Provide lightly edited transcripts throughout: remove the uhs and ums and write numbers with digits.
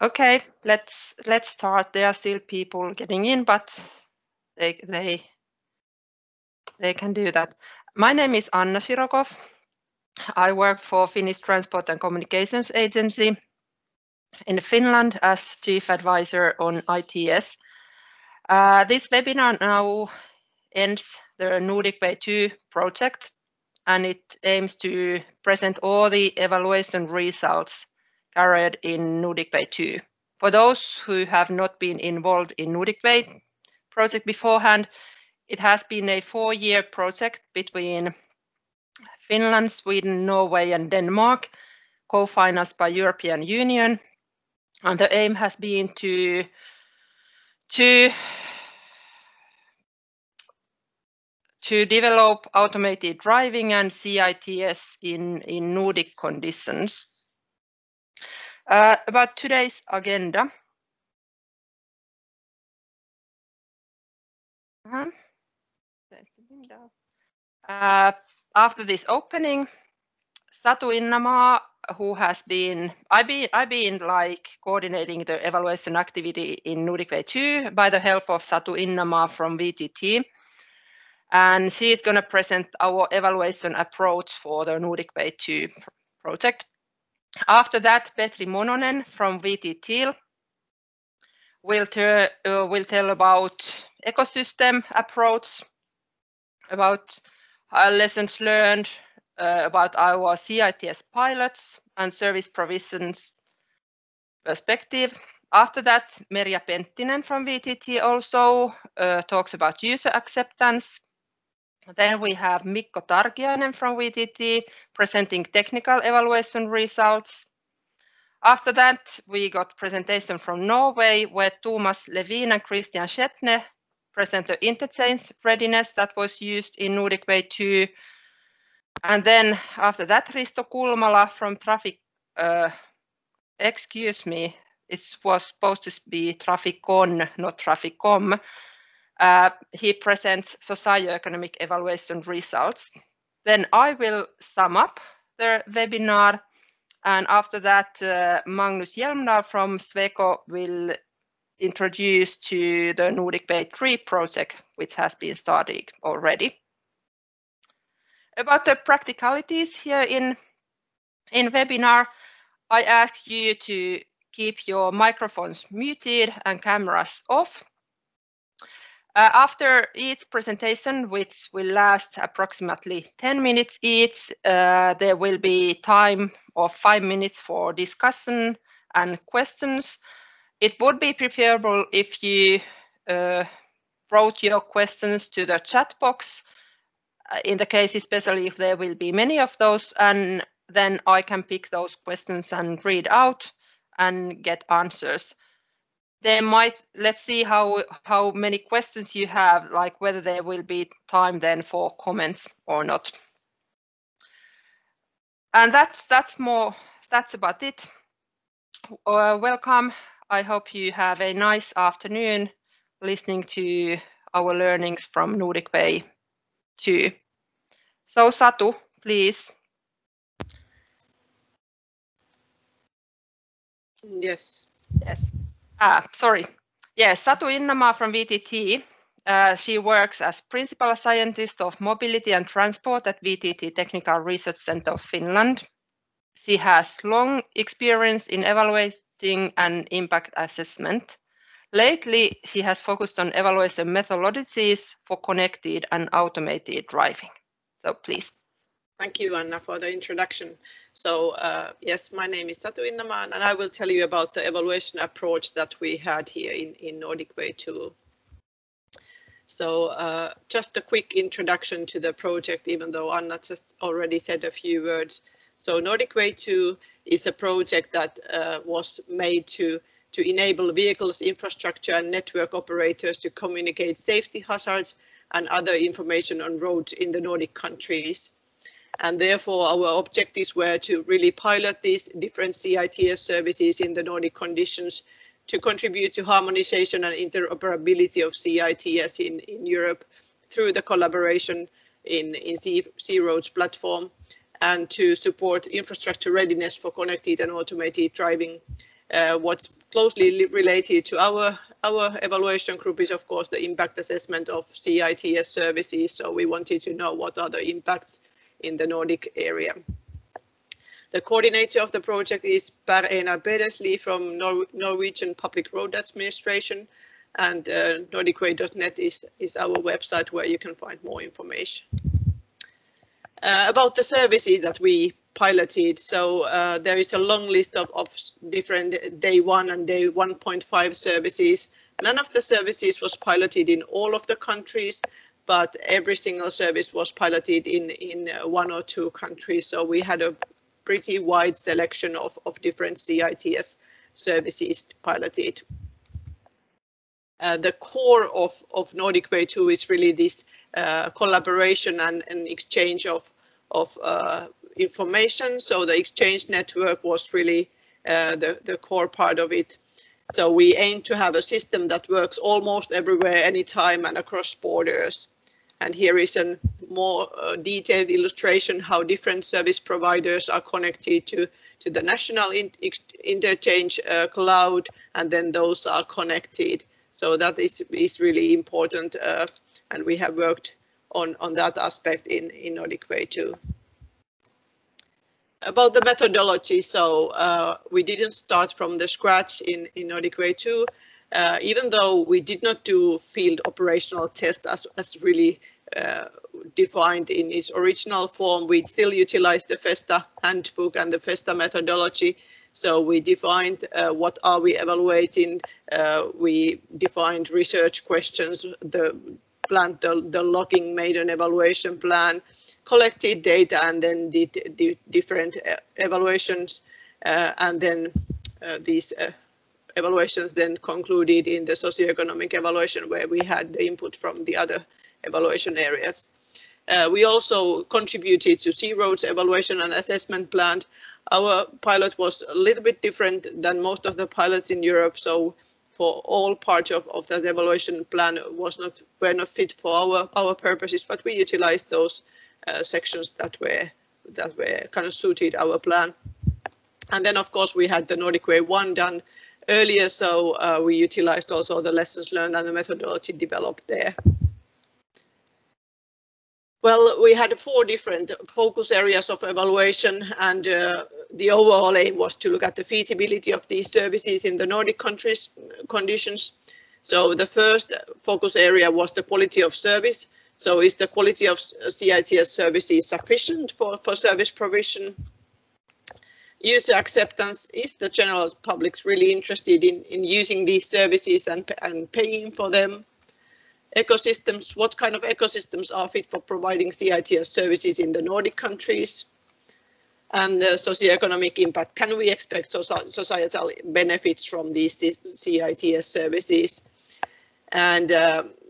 Okay, let's start. There are still people getting in, but they can do that. My name is Anna Shirokov. I work for Finnish Transport and Communications Agency in Finland as Chief Advisor on ITS. This webinar now ends the NordicWay 2 project, and it aims to present all the evaluation results carried in NordicWay 2. For those who have not been involved in NordicWay project beforehand, it has been a 4-year project between Finland, Sweden, Norway, and Denmark, co-financed by European Union. And the aim has been to develop automated driving and CITS in Nordic conditions. About today's agenda. After this opening, Satu Innamaa, who has been, I've been like coordinating the evaluation activity in NordicWay 2 by the help of Satu Innamaa from VTT. And she is going to present our evaluation approach for the NordicWay 2 project. After that, Petri Mononen from VTT will tell about ecosystem approach, about lessons learned, about our CITS pilots and service provisions perspective. After that, Merja Penttinen from VTT also talks about user acceptance. Then we have Mikko Tarkiainen from VTT presenting technical evaluation results. After that, we got presentation from Norway, where Thomas Levin and Christian Schetne present the interchange readiness that was used in NordicWay 2. And then after that, Risto Kulmala from Traffic, excuse me, it was supposed to be Trafficon, not Trafficom. He presents socioeconomic evaluation results. Then I will sum up the webinar. And after that, Magnus Hjelmdahl from Sweco will introduce to the NordicWay 3 project, which has been started already. About the practicalities here in webinar, I ask you to keep your microphones muted and cameras off. After each presentation, which will last approximately 10 minutes each, there will be time of 5 minutes for discussion and questions. It would be preferable if you wrote your questions to the chat box, in the case especially if there will be many of those, and then I can pick those questions and read out and get answers. There might, let's see how many questions you have, like whether there will be time then for comments or not. And that's about it. Welcome. I hope you have a nice afternoon listening to our learnings from NordicWay 2. So Satu, please. Yes. Sorry. Yes, Satu Innamaa from VTT. She works as Principal Scientist of Mobility and Transport at VTT Technical Research Center of Finland. She has long experience in evaluating and impact assessment. Lately, she has focused on evaluation methodologies for connected and automated driving. So please. Thank you, Anna, for the introduction. So yes, my name is Satu Innamaa, and I will tell you about the evaluation approach that we had here in NordicWay 2. So just a quick introduction to the project, even though Anna just already said a few words. So NordicWay 2 is a project that was made to enable vehicles, infrastructure and network operators to communicate safety hazards and other information on roads in the Nordic countries. And therefore our objectives were to really pilot these different CITS services in the Nordic conditions to contribute to harmonization and interoperability of CITS in Europe through the collaboration in C-Roads platform, and to support infrastructure readiness for connected and automated driving What's closely related to our evaluation group is, of course, the impact assessment of CITS services. So we wanted to know what are the impacts in the Nordic area. The coordinator of the project is Per Einar Bedesli from Norwegian Public Road Administration, and NordicWay.net is our website where you can find more information. About the services that we piloted, so there is a long list of different day 1 and day 1.5 services. None of the services was piloted in all of the countries, but every single service was piloted in 1 or 2 countries. So we had a pretty wide selection of different CITS services piloted. The core of Nordic Way 2 is really this collaboration and exchange of information. So the exchange network was really the core part of it. So we aim to have a system that works almost everywhere, anytime, and across borders. And here is a more detailed illustration how different service providers are connected to the national interchange cloud, and then those are connected. So that is really important, and we have worked on that aspect in Nordic Way 2. About the methodology, so we didn't start from the scratch in Nordic Way 2, even though we did not do field operational test as really defined in its original form. We still utilized the FESTA handbook and the FESTA methodology. So we defined what are we evaluating. We defined research questions, planned the logging, made an evaluation plan, collected data, and then did different evaluations, and then these evaluations then concluded in the socioeconomic evaluation, where we had the input from the other evaluation areas. We also contributed to C-Roads evaluation and assessment plan. Our pilot was a little bit different than most of the pilots in Europe, so for all parts of that evaluation plan were not fit for our purposes, but we utilized those sections that were kind of suited our plan. And then, of course, we had the Nordic Way 1 done earlier, so we utilized also the lessons learned and the methodology developed there. Well, we had 4 different focus areas of evaluation, and the overall aim was to look at the feasibility of these services in the Nordic countries conditions. So the first focus area was the quality of service. So is the quality of CITS services sufficient for service provision? User acceptance, is the general public really interested in using these services and paying for them? Ecosystems, what kind of ecosystems are fit for providing CITS services in the Nordic countries? And the socioeconomic impact, can we expect societal benefits from these CITS services? And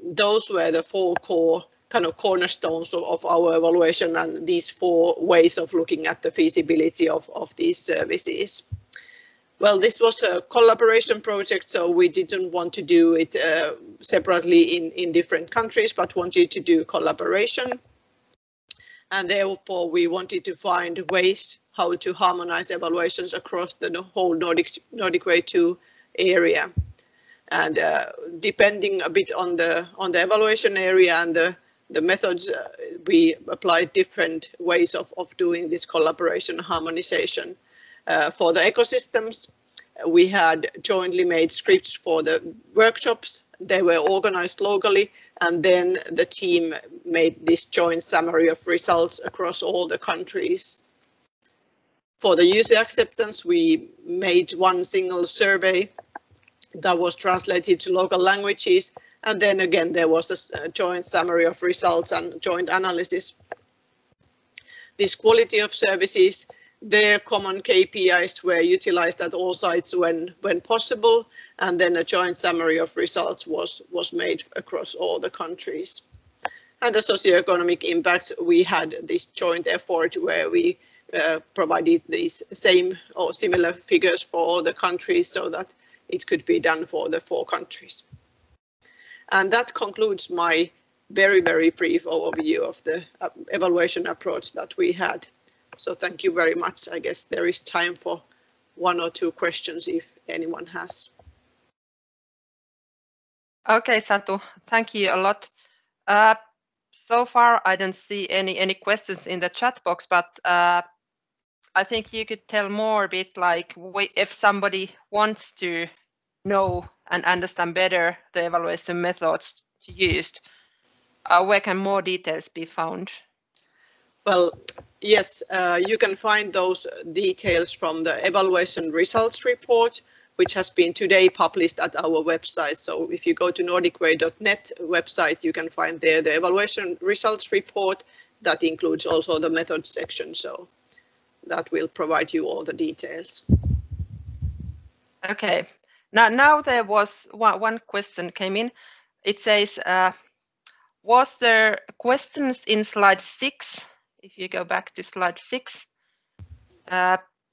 those were the 4 core kind of cornerstones of our evaluation, and these 4 ways of looking at the feasibility of these services. Well, this was a collaboration project, so we didn't want to do it separately in different countries, but wanted to do collaboration. And therefore, we wanted to find ways how to harmonize evaluations across the whole Nordic Way 2 area. And depending a bit on the evaluation area and the methods, we applied different ways of doing this collaboration harmonization. For the ecosystems, we had jointly made scripts for the workshops. They were organized locally, and then the team made this joint summary of results across all the countries. For the user acceptance, we made 1 single survey that was translated to local languages, and then again there was a joint summary of results and joint analysis. This quality of services, their common KPIs were utilized at all sites when possible, and then a joint summary of results was made across all the countries. And the socioeconomic impacts, we had this joint effort where we provided these same or similar figures for all the countries so that it could be done for the 4 countries. And that concludes my very, very brief overview of the evaluation approach that we had. So thank you very much. I guess there is time for one or two questions if anyone has. Okay, Satu, thank you a lot. So far, I don't see any questions in the chat box, but I think you could tell more a bit, like if somebody wants to know and understand better the evaluation methods used, where can more details be found? Well, yes, you can find those details from the evaluation results report, which has been today published at our website. So if you go to NordicWay.net website, you can find there the evaluation results report that includes also the method section. So that will provide you all the details. Okay. Now there was one question came in. It says, was there questions in slide 6? If you go back to slide 6,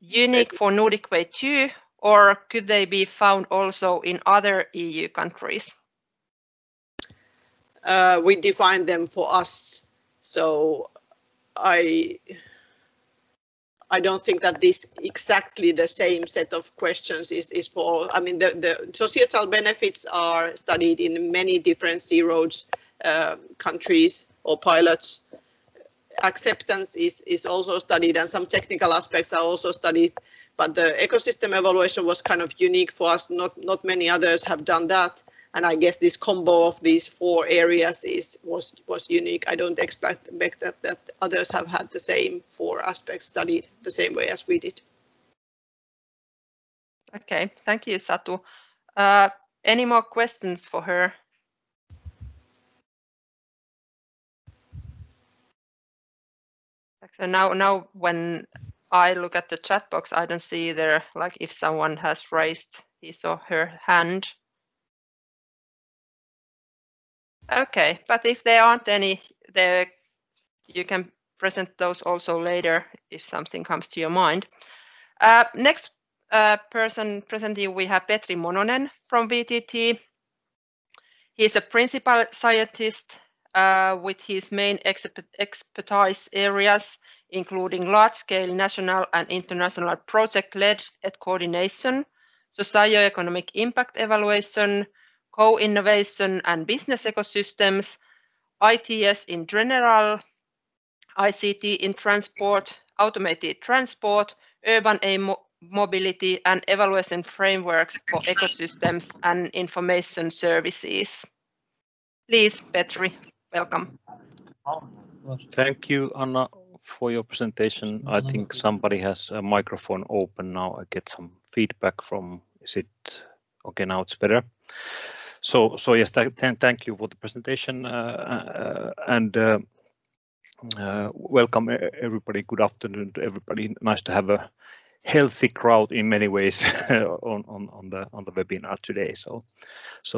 unique for NordicWay 2, or could they be found also in other EU countries? We define them for us, so I don't think that this exactly the same set of questions is for, I mean, the societal benefits are studied in many different C-roads countries or pilots. Acceptance is also studied, and some technical aspects are also studied, but the ecosystem evaluation was kind of unique for us. Not many others have done that, and I guess this combo of these 4 areas was unique. I don't expect that others have had the same 4 aspects studied the same way as we did. Okay, thank you, Satu. Any more questions for her? So now when I look at the chat box, I don't see there, like, if someone has raised his or her hand. Okay, but if there aren't any, you can present those also later if something comes to your mind. Next person presenting, we have Petri Mononen from VTT. He's a principal scientist with his main expertise areas, including large-scale national and international project-led coordination, socio-economic impact evaluation, co-innovation and business ecosystems, ITS in general, ICT in transport, automated transport, urban mobility, and evaluation frameworks for ecosystems and information services. Please, Petri, welcome. Thank you, Anna, for your presentation. I think somebody has a microphone open now. I get some feedback from, is it okay now? It's better. So yes, thank you for the presentation and welcome everybody. Good afternoon to everybody. Nice to have a healthy crowd in many ways on the webinar today. So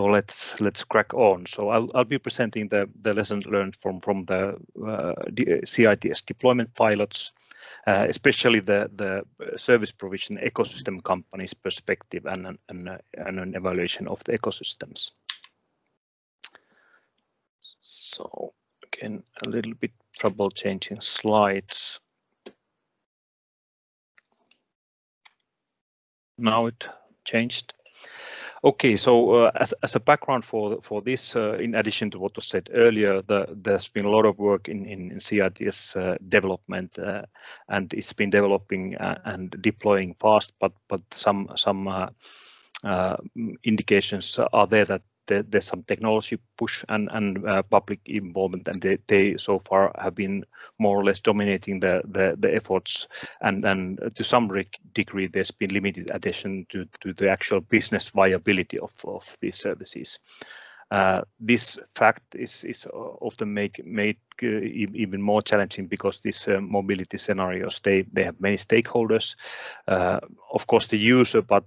let's crack on. So I'll be presenting the lessons learned from the CITS deployment pilots, especially the service provision ecosystem companies' perspective and an evaluation of the ecosystems. So again, a little bit trouble changing slides. Now it changed. Okay, so as a background for this, in addition to what was said earlier, there's been a lot of work in CITS development, and it's been developing and deploying fast. But some indications are there that there's some technology push and public involvement, and they so far have been more or less dominating the efforts, and to some degree there's been limited attention to the actual business viability of these services. This fact is often made even more challenging because these mobility scenarios they have many stakeholders, of course the user, but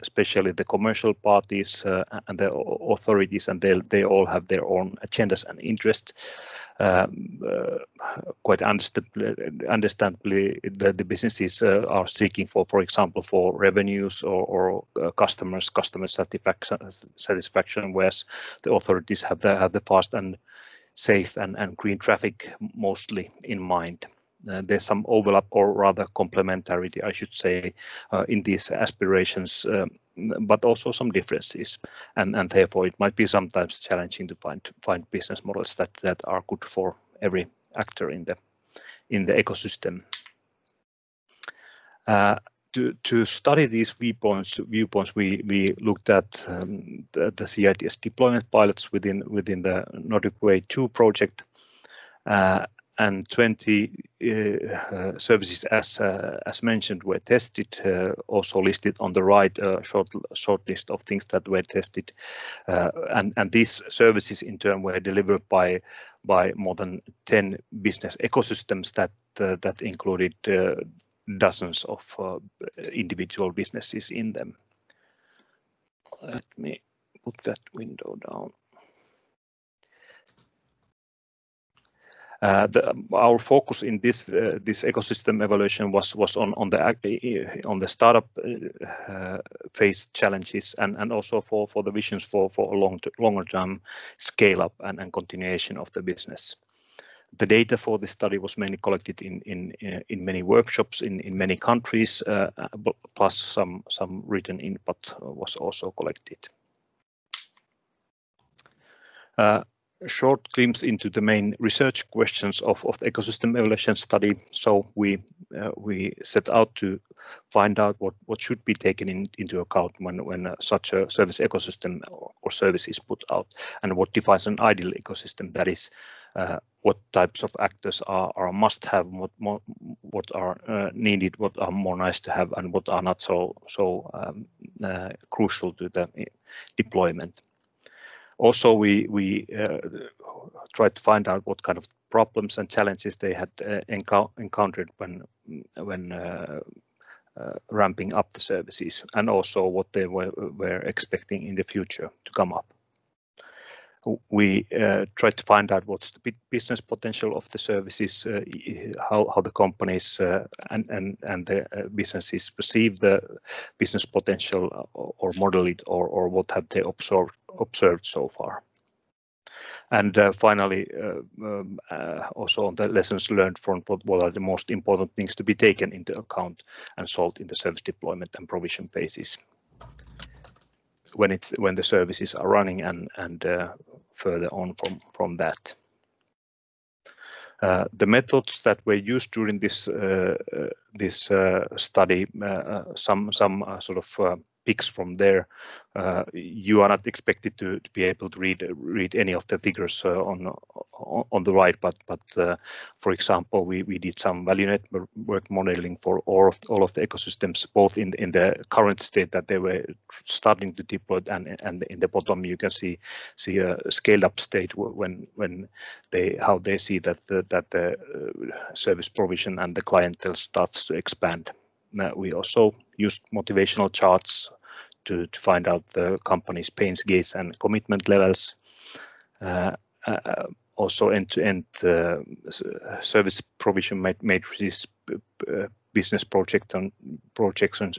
especially the commercial parties and the authorities, and they all have their own agendas and interests. Quite understandably, the businesses are seeking for example, for revenues or customer satisfaction, whereas the authorities have the fast and safe and green traffic mostly in mind. there's some overlap, or rather complementarity, I should say, in these aspirations, but also some differences, and therefore it might be sometimes challenging to find business models that are good for every actor in the ecosystem. To study these viewpoints, we looked at the CITS deployment pilots within the NordicWay 2 project, and 20 services, as mentioned, were tested. Also listed on the right, short list of things that were tested, and these services in turn were delivered by more than 10 business ecosystems that included dozens of individual businesses in them. Let me put that window down. Our focus in this ecosystem evaluation was on the startup phase challenges, and also for the visions for a longer term scale up and continuation of the business. The data for this study was mainly collected in many workshops in many countries, plus some written input was also collected. A short glimpse into the main research questions of the ecosystem evaluation study. So we set out to find out what should be taken into account when such a service ecosystem or service is put out, and what defines an ideal ecosystem. That is, what types of actors are must have, what are needed, what are more nice to have, and what are not so crucial to the deployment. Also, we tried to find out what kind of problems and challenges they had encountered when ramping up the services, and also what they were expecting in the future to come up. We tried to find out what's the business potential of the services, how the companies and the businesses perceive the business potential, or model it, or what have they observed so far. And finally, also on the lessons learned from what are the most important things to be taken into account and solved in the service deployment and provision phases when the services are running, and further on from that. The methods that were used during this study, some sort of picks from there. You are not expected to be able to read any of the figures on the right, but for example, we did some value network modeling for all of the ecosystems, both in the current state that they were starting to deploy, and in the bottom you can see a scaled up state when how they see that the service provision and the clientele starts to expand. We also used motivational charts to find out the company's pain gates and commitment levels. Also end-to-end service provision matrices, business projection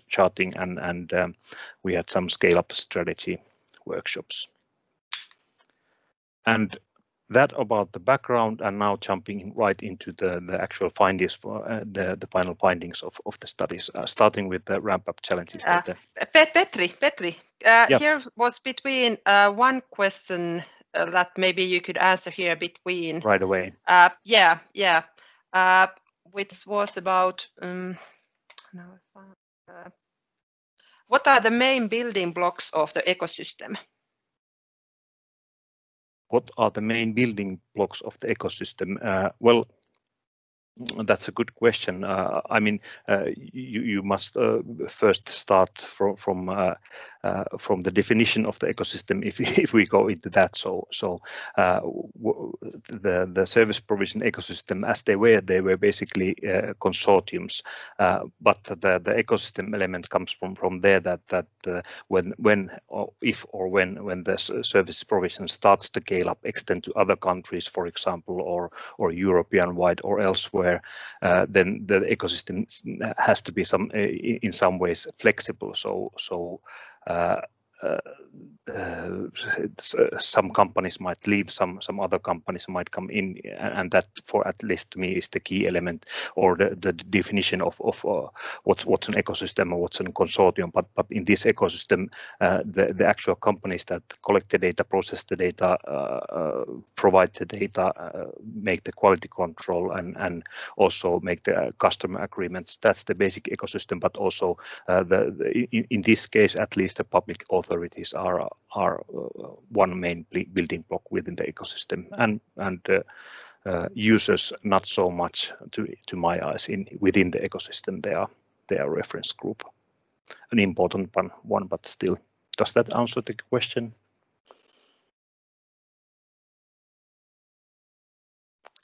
charting, and we had some scale-up strategy workshops. And that about the background, and now jumping right into the actual findings, for the final findings of the studies, starting with the ramp-up challenges. Petri, Yep. Here was between one question that maybe you could answer here between. Right away. Which was about what are the main building blocks of the ecosystem? What are the main building blocks of the ecosystem? Well, that's a good question. I mean, you must first start from the definition of the ecosystem. If we go into that, so the service provision ecosystem, as they were basically consortiums, but the ecosystem element comes from there, that when the service provision starts to scale up, extend to other countries, for example, or European wide or elsewhere, then the ecosystem has to be in some ways flexible. So some companies might leave, some other companies might come in, and that, for at least to me, is the key element, or the definition of what's an ecosystem or what's a consortium. But in this ecosystem, the actual companies that collect the data, process the data, provide the data, make the quality control, and also make the customer agreements. That's the basic ecosystem. But also in this case, at least the public authorities are one main building block within the ecosystem, and users not so much to my eyes within the ecosystem. They are reference group, an important one, but still. Does that answer the question?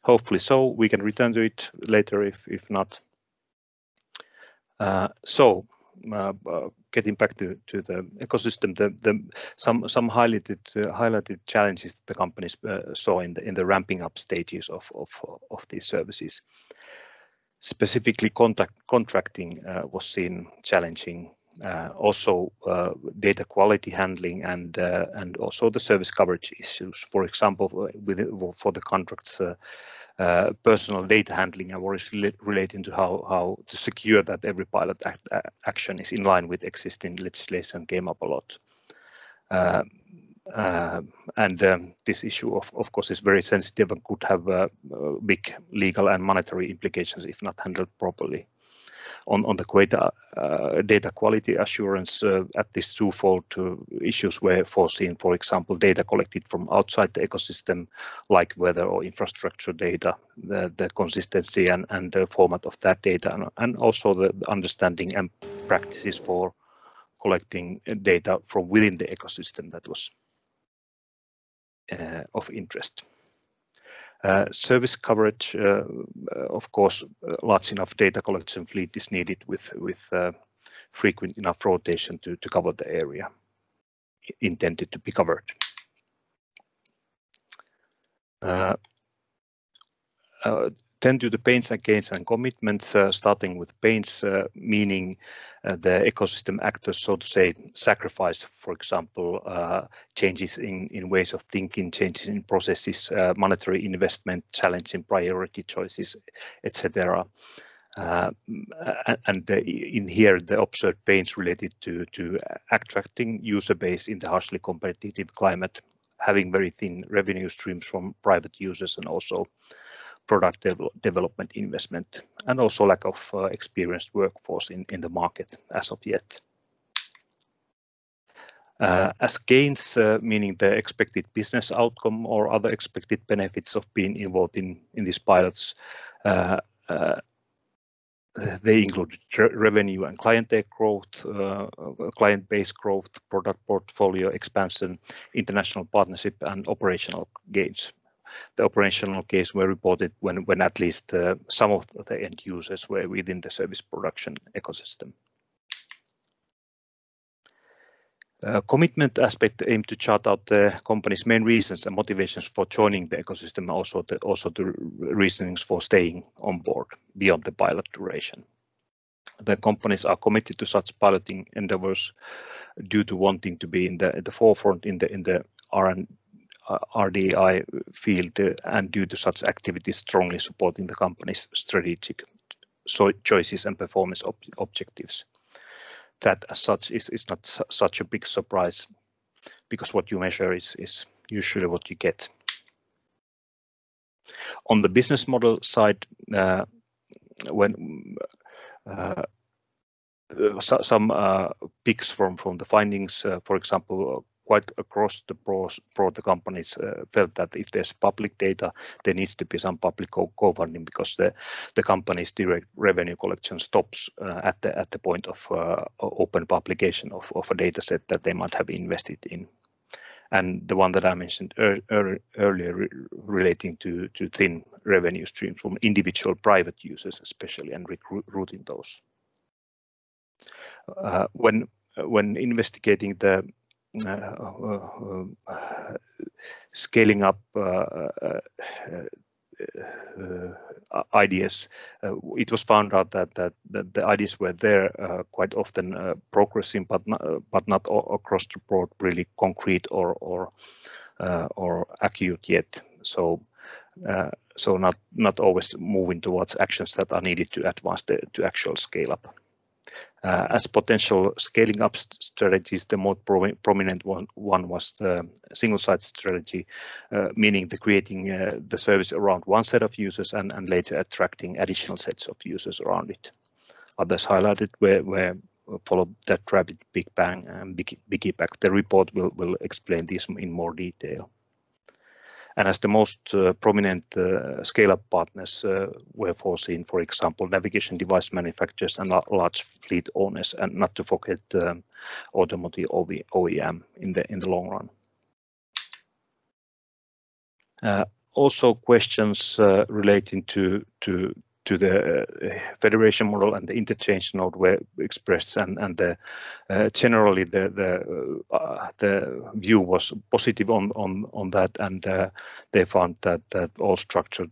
Hopefully so. We can return to it later if not. Getting back to the ecosystem, some highlighted challenges that the companies saw in the ramping up stages of these services. Specifically, contracting was seen challenging. Also, data quality handling and also the service coverage issues. For example, for the contracts, personal data handling and worries relating to how to secure that every pilot action is in line with existing legislation came up a lot. This issue, of course, is very sensitive and could have big legal and monetary implications if not handled properly. On the data quality assurance, at this twofold issues were foreseen. For example, data collected from outside the ecosystem, like weather or infrastructure data, the consistency and the format of that data, and also the understanding and practices for collecting data from within the ecosystem that was of interest. Service coverage, of course, large enough data collection fleet is needed with frequent enough rotation to cover the area intended to be covered. Then to the pains and gains and commitments, starting with pains, meaning the ecosystem actors, so to say, sacrifice, for example, changes in ways of thinking, changes in processes, monetary investment, challenging priority choices, etc. In here, the observed pains related to attracting user base in the harshly competitive climate, having very thin revenue streams from private users, and also product development investment, and also lack of experienced workforce in the market as of yet. As gains, meaning the expected business outcome or other expected benefits of being involved in these pilots, they include revenue and client growth, client base growth, product portfolio expansion, international partnership, and operational gains. The operational gains were reported when at least some of the end users were within the service production ecosystem. Commitment aspect aimed to chart out the company's main reasons and motivations for joining the ecosystem, also the reasonings for staying on board beyond the pilot duration. The companies are committed to such piloting endeavors due to wanting to be in the forefront in the RDI field, and due to such activities strongly supporting the company's strategic choices and performance objectives. That as such is not such a big surprise, because what you measure is usually what you get. On the business model side, when some picks from the findings, for example, quite across the board, the companies felt that if there's public data, there needs to be some public co-funding, because the company's direct revenue collection stops at the point of open publication of a data set that they might have invested in. And the one that I mentioned earlier relating to thin revenue streams from individual private users especially, and recruiting those. When investigating the scaling up ideas. It was found out that the ideas were there quite often progressing, but not across the board really concrete or acute yet. So not always moving towards actions that are needed to advance to actual scale up. As potential scaling up strategies, the most prominent one was the single site strategy, meaning the creating the service around one set of users and later attracting additional sets of users around it. Others highlighted where followed that rapid Big Bang and Big Impact. The report will explain this in more detail. And as the most prominent scale-up partners were foreseen, for example, navigation device manufacturers and large fleet owners, and not to forget automotive OEM in the long run. Also, questions relating to the federation model and the interchange node were expressed, and generally the view was positive on that, and they found that all structured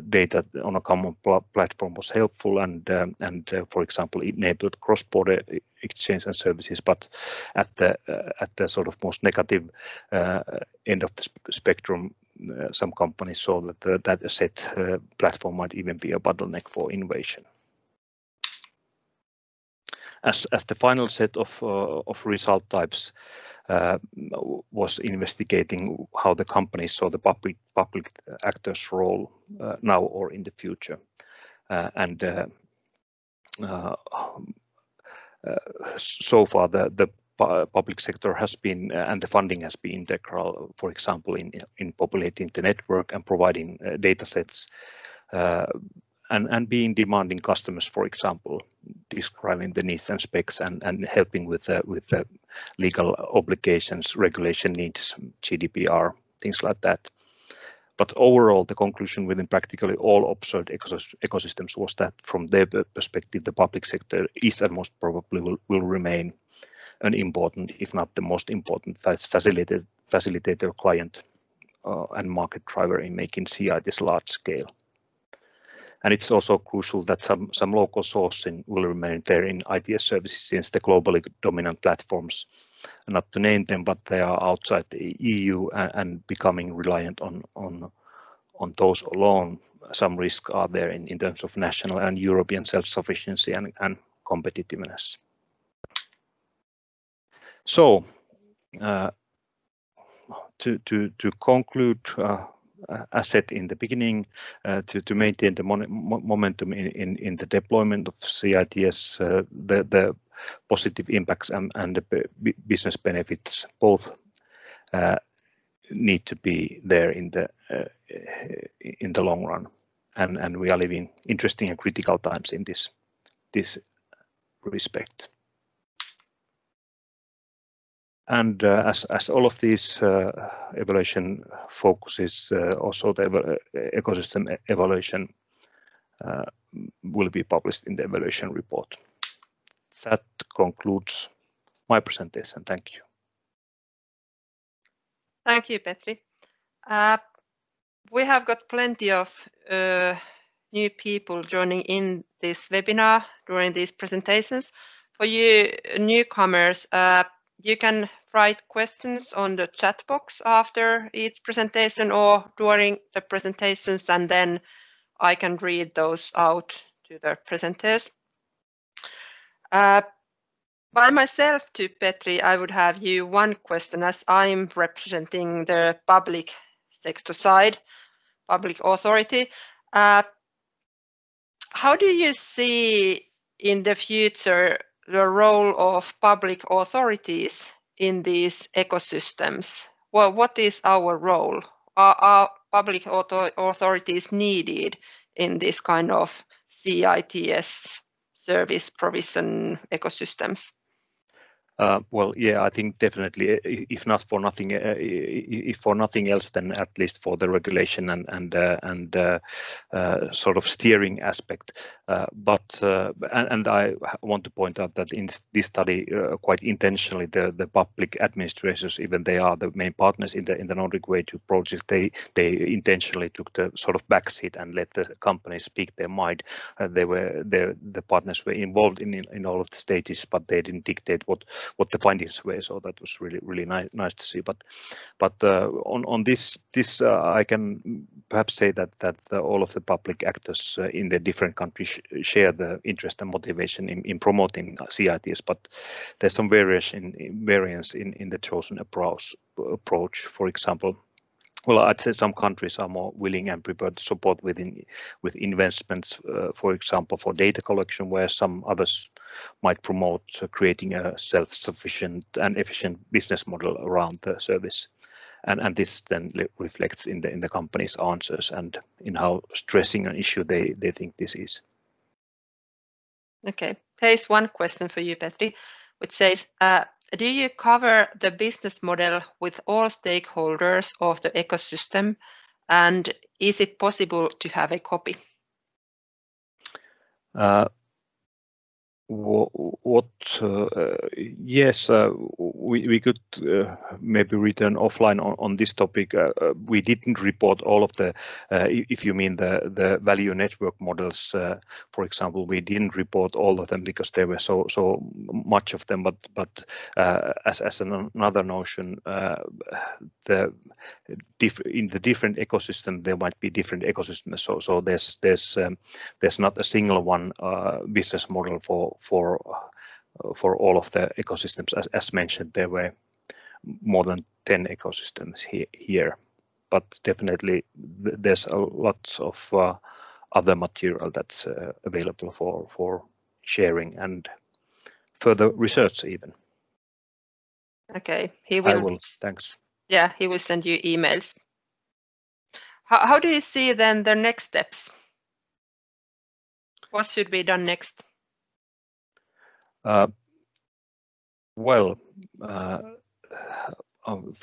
data on a common platform was helpful and for example enabled cross-border exchange and services, but at the sort of most negative end of the spectrum, some companies saw that a set platform might even be a bottleneck for innovation. As the final set of result types was investigating how the companies saw the public actors' role now or in the future, so far the public sector has been and the funding has been integral, for example, in populating the network and providing data sets and being demanding customers, for example, describing the needs and specs and helping with the legal obligations, regulation needs, GDPR, things like that. But overall, the conclusion within practically all observed ecosystems was that from their perspective, the public sector is and most probably will remain an important, if not the most important, facilitator, client, and market driver in making CI this large scale. And it's also crucial that some local sourcing will remain there in ITS services, since the globally dominant platforms, not to name them, but they are outside the EU and becoming reliant on those alone. Some risks are there in terms of national and European self-sufficiency and competitiveness. So, to conclude, as said in the beginning, to maintain the momentum in the deployment of CITS, the positive impacts and the business benefits both need to be there in the long run, and we are living interesting and critical times in this respect. And as all of these evaluation focuses, also the ecosystem evaluation will be published in the evaluation report. That concludes my presentation. Thank you. Thank you, Petri. We have got plenty of new people joining in this webinar during these presentations. For you newcomers, you can write questions on the chat box after each presentation or during the presentations, and then I can read those out to the presenters. By myself to Petri, I would have you one question, as I'm representing the public sector side, public authority. How do you see in the future the role of public authorities in these ecosystems? Well, what is our role? Are public authorities needed in this kind of CITS service provision ecosystems? Well, yeah, I think definitely, if not for nothing, if for nothing else, then at least for the regulation and sort of steering aspect. And I want to point out that in this study, quite intentionally, the public administrators, even they are the main partners in the NordicWay 2 project, they intentionally took the sort of backseat and let the companies speak their mind. The partners were involved in all of the stages, but they didn't dictate what the findings were. So that was really nice to see. But on this I can perhaps say that all of the public actors in the different countries share the interest and motivation in promoting CITs. But there's some variance in the chosen approach. For example, well, I'd say some countries are more willing and prepared to support with investments, for example, for data collection, where some others might promote creating a self-sufficient and efficient business model around the service. And this then reflects in the company's answers and in how stressing an issue they think this is. Okay, here's one question for you, Petri, which says, do you cover the business model with all stakeholders of the ecosystem, and is it possible to have a copy? Yes, we could maybe return offline on this topic. We didn't report all of the, if you mean the value network models, for example, we didn't report all of them because there were so much of them. But as another notion, in the different ecosystem there might be different ecosystems. So there's not a single one business model for all of the ecosystems. As mentioned, there were more than 10 ecosystems here, but definitely there's a lot of other material that's available for sharing and further research even. Okay, thanks. Yeah, he will send you emails. How do you see then the next steps? What should be done next? Well,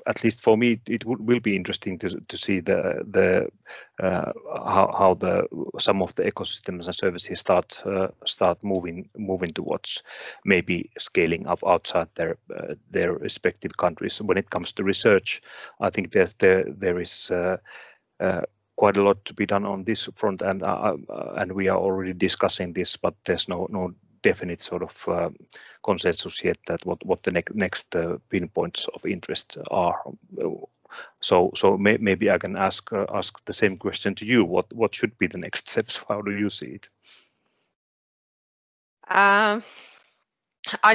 at least for me, it will be interesting to see how some of the ecosystems and services start moving towards maybe scaling up outside their respective countries. When it comes to research, I think there is quite a lot to be done on this front, and we are already discussing this, but there's no definite sort of consensus yet that what the next pinpoints of interest are. So maybe I can ask the same question to you. What should be the next steps? How do you see it? I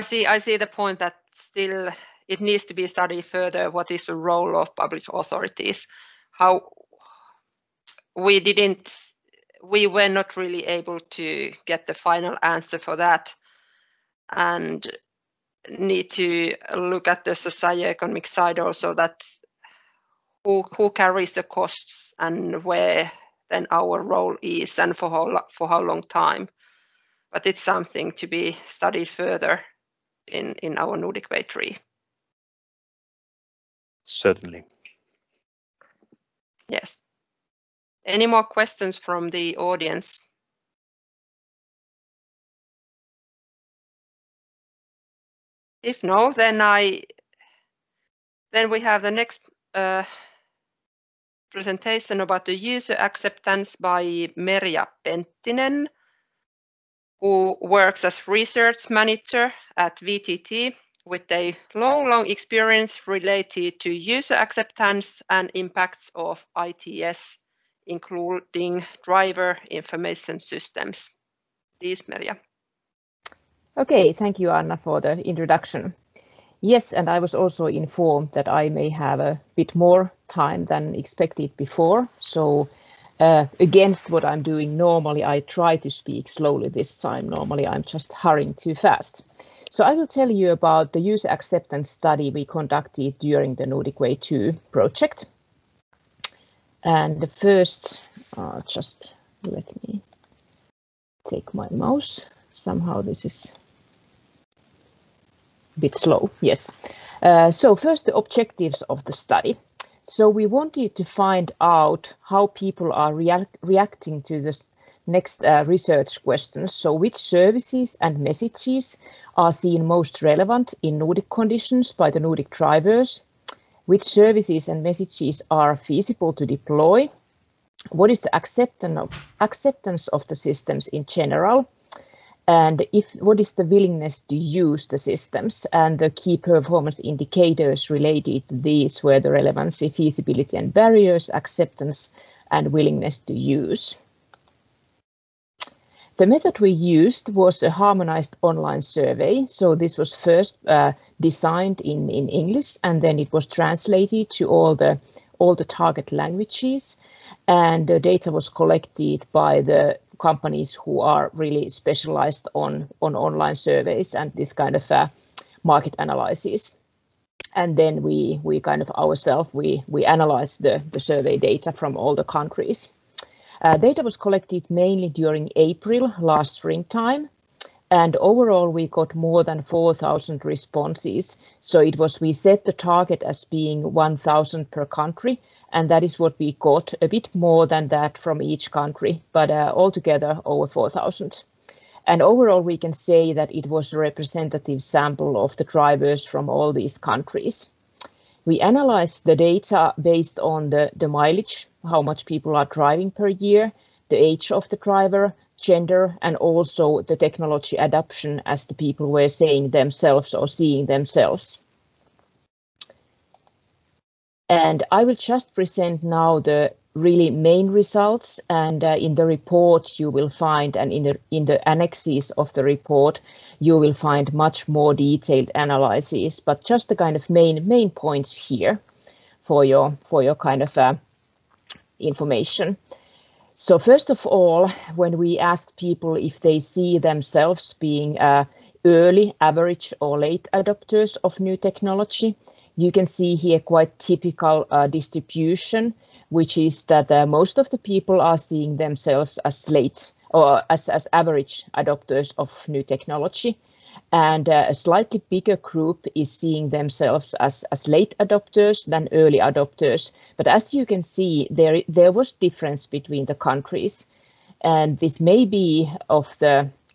see the point that still it needs to be studied further. What is the role of public authorities? How we were not really able to get the final answer for that, and need to look at the socioeconomic side also, that who carries the costs and where then our role is and for how long time. But it's something to be studied further in our NordicWay 3. Certainly. Yes. Any more questions from the audience? If no, then we have the next presentation about the user acceptance by Merja Penttinen, who works as research manager at VTT with a long experience related to user acceptance and impacts of ITS, including driver information systems. Please, Merja. Okay, thank you, Anna, for the introduction. Yes, and I was also informed that I may have a bit more time than expected before. So against what I'm doing normally, I try to speak slowly this time. Normally, I'm just hurrying too fast. So I will tell you about the user acceptance study we conducted during the NordicWay 2 project. And first, just let me take my mouse. Somehow this is... bit slow. Yes. So first, the objectives of the study. So we wanted to find out how people are reacting to the next research questions. So which services and messages are seen most relevant in Nordic conditions by the Nordic drivers? Which services and messages are feasible to deploy? What is the acceptance of the systems in general? And what is the willingness to use the systems? And the key performance indicators related to these were the relevancy, feasibility and barriers, acceptance and willingness to use. The method we used was a harmonized online survey. So this was first designed in English, and then it was translated to all the target languages. And the data was collected by the companies who are really specialized on online surveys and this kind of market analysis. And then we kind of ourselves, we analyzed the survey data from all the countries. Data was collected mainly during April last springtime, and overall we got more than 4,000 responses. So we set the target as being 1,000 per country, and that is what we got, a bit more than that from each country, but altogether over 4,000. And overall we can say that it was a representative sample of the drivers from all these countries. We analyzed the data based on the mileage, how much people are driving per year, the age of the driver, gender, and also the technology adoption as the people were saying themselves or seeing themselves. And I will just present now the really main results, and in the report you will find, and in the annexes of the report, you will find much more detailed analysis, but just the kind of main points here for your kind of information. So first of all, when we asked people if they see themselves being early, average or late adopters of new technology, you can see here quite typical distribution, which is that most of the people are seeing themselves as late or as average adopters of new technology. And a slightly bigger group is seeing themselves as late adopters than early adopters. But as you can see, there was difference between the countries. And this may be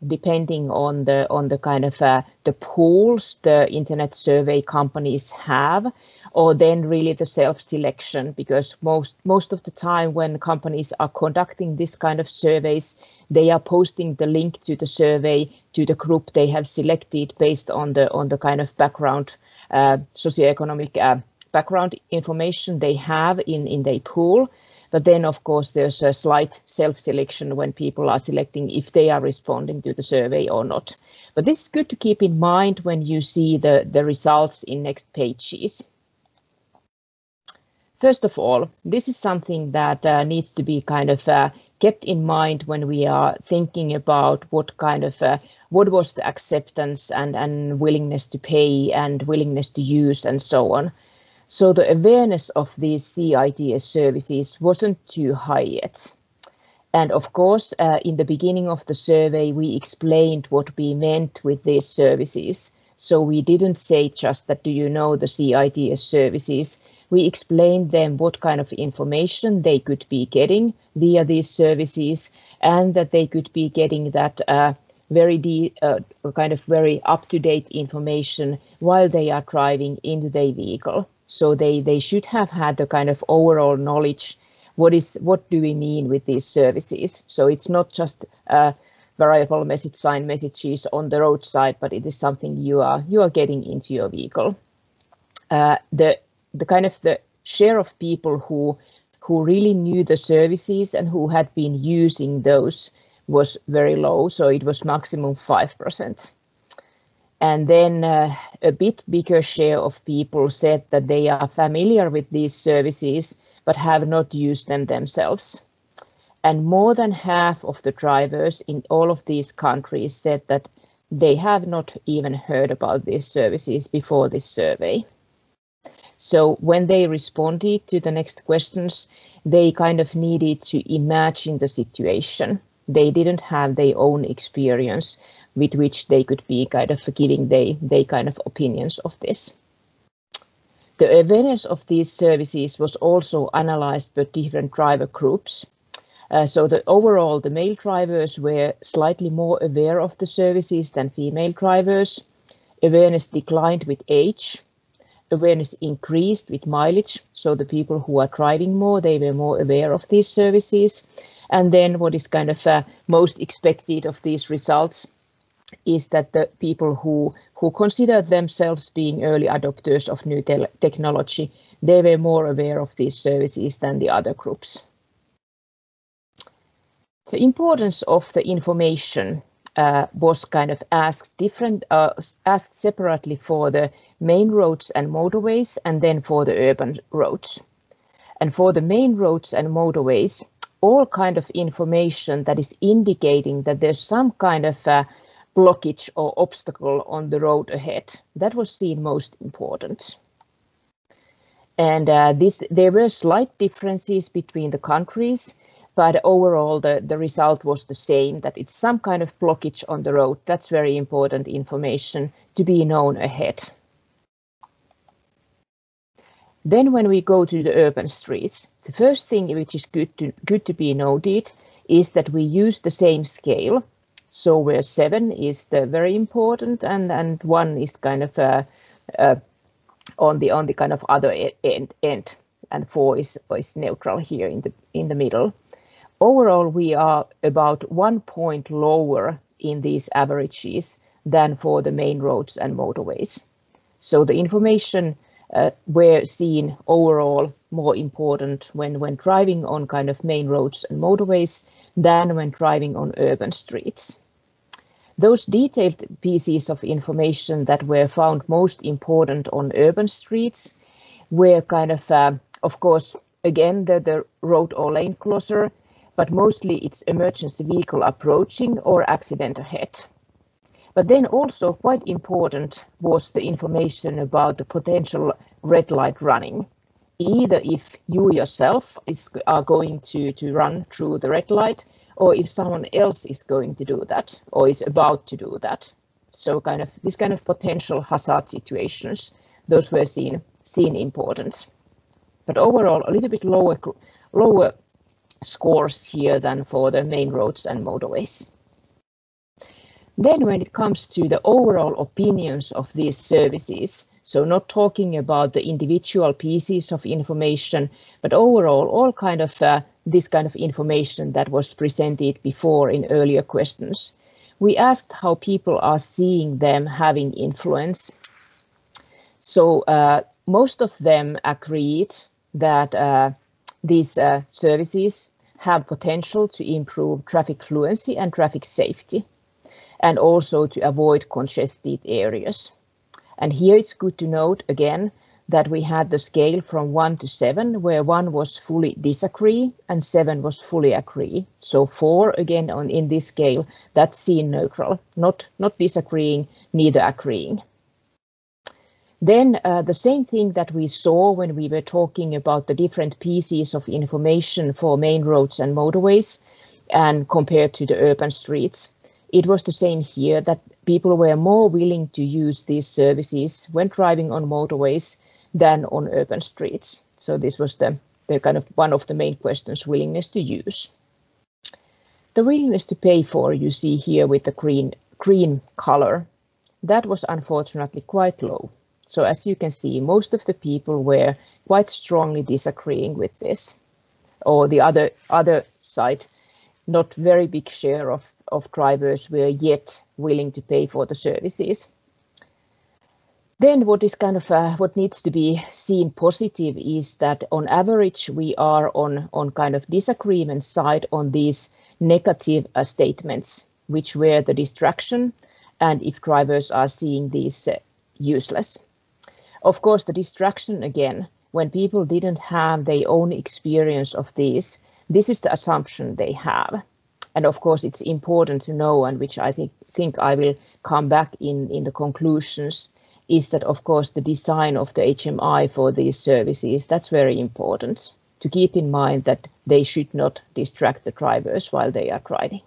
depending on the kind of the pools the internet survey companies have, or then really the self-selection, because most of the time when companies are conducting this kind of surveys, they are posting the link to the survey to the group they have selected based on the kind of background, socioeconomic background information they have in their pool. But then, of course, there's a slight self-selection when people are selecting if they are responding to the survey or not. But this is good to keep in mind when you see the results in next pages. First of all, this is something that needs to be kind of kept in mind when we are thinking about what was the acceptance and willingness to pay and willingness to use and so on. So the awareness of these CITS services wasn't too high yet. And of course, in the beginning of the survey, we explained what we meant with these services. So we didn't say just that, do you know the CITS services? We explained them what kind of information they could be getting via these services, and that they could be getting that very up-to-date information while they are driving into their vehicle. So they should have had the kind of overall knowledge. What do we mean with these services? So it's not just variable message sign messages on the roadside, but it is something you are getting into your vehicle. The kind of the share of people who really knew the services and who had been using those was very low. So it was maximum 5%. And then a bit bigger share of people said that they are familiar with these services, but have not used them themselves. And more than half of the drivers in all of these countries said that they have not even heard about these services before this survey. So when they responded to the next questions, they kind of needed to imagine the situation. They didn't have their own experience with which they could be kind of giving they kind of opinions of this. The awareness of these services was also analyzed by different driver groups. So overall, the male drivers were slightly more aware of the services than female drivers. Awareness declined with age. Awareness increased with mileage. So the people who are driving more, they were more aware of these services. And then what is kind of most expected of these results is that the people who consider themselves being early adopters of new technology, they were more aware of these services than the other groups. The importance of the information was kind of asked separately for the main roads and motorways, and then for the urban roads. And for the main roads and motorways, all kind of information that is indicating that there's some kind of blockage or obstacle on the road ahead, that was seen most important. And there were slight differences between the countries, but overall the result was the same, that it's some kind of blockage on the road. That's very important information to be known ahead. Then when we go to the urban streets, the first thing which is good to be noted is that we use the same scale. So where 7 is the very important, and 1 is kind of on the kind of other end, and 4 is neutral here in the middle. Overall, we are about 1 point lower in these averages than for the main roads and motorways. So the information were seen overall more important when driving on kind of main roads and motorways than when driving on urban streets. Those detailed pieces of information that were found most important on urban streets were kind of course, again, the road or lane closure, but mostly it's emergency vehicle approaching or accident ahead. But then also quite important was the information about the potential red light running. Either if you yourself are going to run through the red light, or if someone else is going to do that, or is about to do that. So this kind of potential hazard situations, those were seen important. But overall, a little bit lower scores here than for the main roads and motorways. Then when it comes to the overall opinions of these services, so not talking about the individual pieces of information, but overall all kind of this kind of information that was presented before in earlier questions. We asked how people are seeing them having influence. So most of them agreed that these services have potential to improve traffic fluency and traffic safety, and also to avoid congested areas. And here it's good to note again that we had the scale from 1 to 7, where 1 was fully disagree and 7 was fully agree. So 4 again in this scale, that's seen neutral, not disagreeing, neither agreeing. Then the same thing that we saw when we were talking about the different pieces of information for main roads and motorways and compared to the urban streets. It was the same here, that people were more willing to use these services when driving on motorways than on urban streets. So this was the kind of one of the main questions, willingness to use. The willingness to pay for, you see here with the green color, that was unfortunately quite low. So as you can see, most of the people were quite strongly disagreeing with this. Or the other side, not very big share of drivers were yet willing to pay for the services. Then what is kind of what needs to be seen positive is that on average we are on kind of disagreement side on these negative statements, which were the distraction and if drivers are seeing these useless. Of course, the distraction again, when people didn't have their own experience of this is the assumption they have. And of course, it's important to know, and which I think I will come back in the conclusions, is that of course the design of the HMI for these services, that's very important to keep in mind that they should not distract the drivers while they are driving.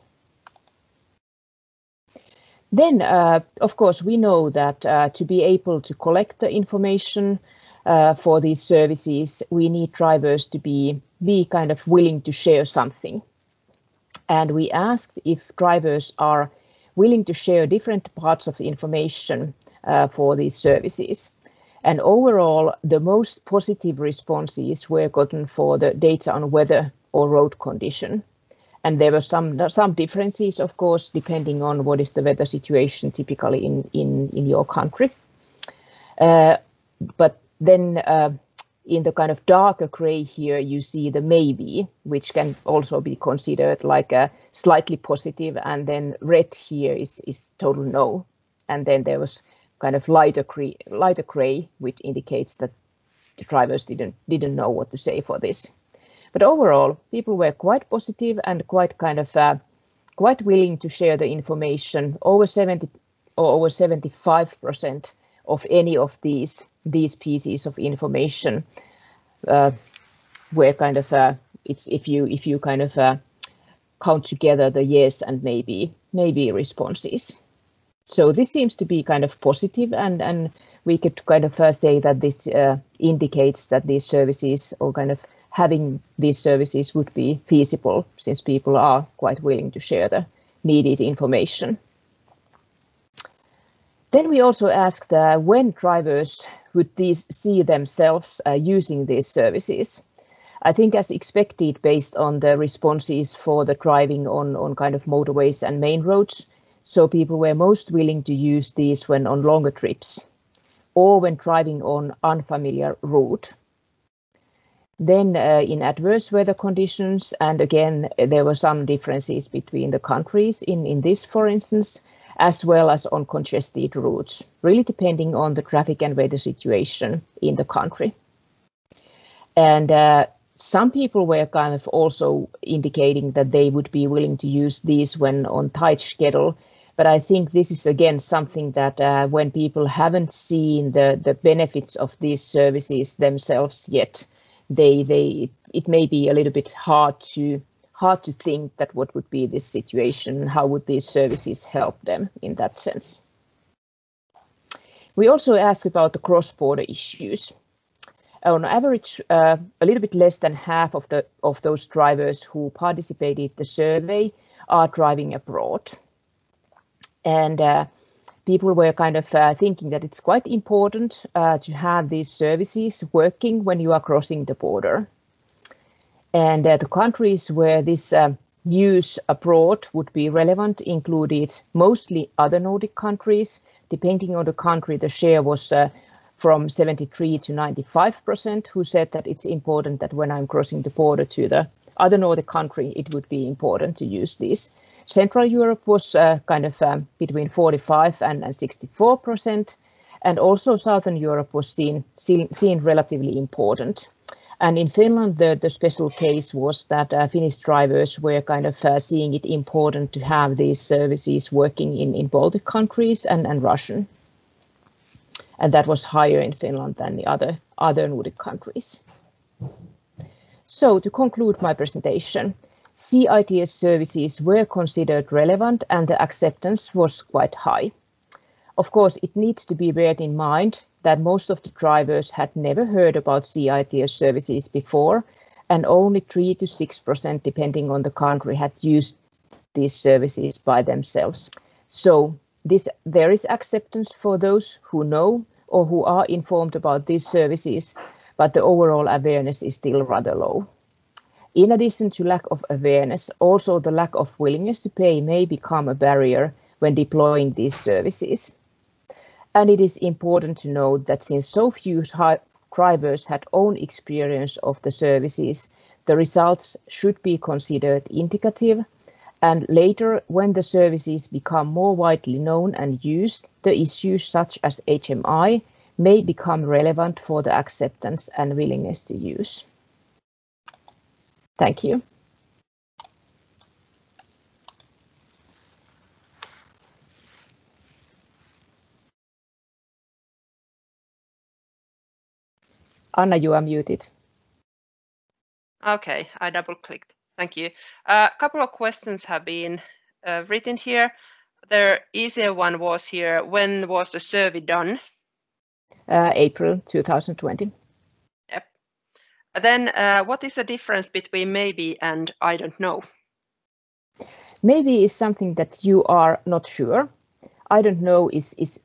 Then, of course, we know that to be able to collect the information for these services, we need drivers to be kind of willing to share something. And we asked if drivers are willing to share different parts of the information for these services. And overall, the most positive responses were gotten for the data on weather or road condition. And there were some differences, of course, depending on what is the weather situation typically in your country. But then in the kind of darker gray here, you see the maybe, which can also be considered like a slightly positive, and then red here is total no. And then there was kind of lighter gray, which indicates that the drivers didn't know what to say for this. But overall, people were quite positive and quite kind of quite willing to share the information. Over 70 or over 75% of any of these pieces of information were kind of it's if you kind of count together the yes and maybe responses. So this seems to be kind of positive, and we could kind of say that this indicates that these services, or kind of having these services, would be feasible, since people are quite willing to share the needed information. Then we also asked when drivers would see themselves using these services. I think as expected, based on the responses for the driving on kind of motorways and main roads, so people were most willing to use these when on longer trips or when driving on unfamiliar route. Then in adverse weather conditions, and again, there were some differences between the countries in this, for instance, as well as on congested routes, really depending on the traffic and weather situation in the country. And some people were kind of also indicating that they would be willing to use these when on tight schedule. But I think this is again something that when people haven't seen the benefits of these services themselves yet, it may be a little bit hard to think that what would be this situation, how would these services help them in that sense. We also asked about the cross-border issues. On average, a little bit less than half of those drivers who participated in the survey are driving abroad. And people were kind of thinking that it's quite important to have these services working when you are crossing the border. And the countries where this use abroad would be relevant included mostly other Nordic countries. Depending on the country, the share was from 73 to 95% who said that it's important that when I'm crossing the border to the other Nordic country, it would be important to use these. Central Europe was kind of between 45 and 64%, and also Southern Europe was seen relatively important. And in Finland, the special case was that Finnish drivers were kind of seeing it important to have these services working in Baltic countries and Russian. And that was higher in Finland than the other Nordic countries. So to conclude my presentation, CITS services were considered relevant and the acceptance was quite high. Of course, it needs to be beared in mind that most of the drivers had never heard about CITS services before, and only 3 to 6%, depending on the country, had used these services by themselves. So there is acceptance for those who know or who are informed about these services, but the overall awareness is still rather low. In addition to lack of awareness, also the lack of willingness to pay may become a barrier when deploying these services. And it is important to note that since so few drivers had own experience of the services, the results should be considered indicative. And later, when the services become more widely known and used, the issues such as HMI may become relevant for the acceptance and willingness to use. Thank you. Anna, you are muted. Okay, I double-clicked. Thank you. A couple of questions have been written here. the easier one was here. When was the survey done? April 2020. Yep. Then what is the difference between maybe and I don't know? Maybe is something that you are not sure. I don't know is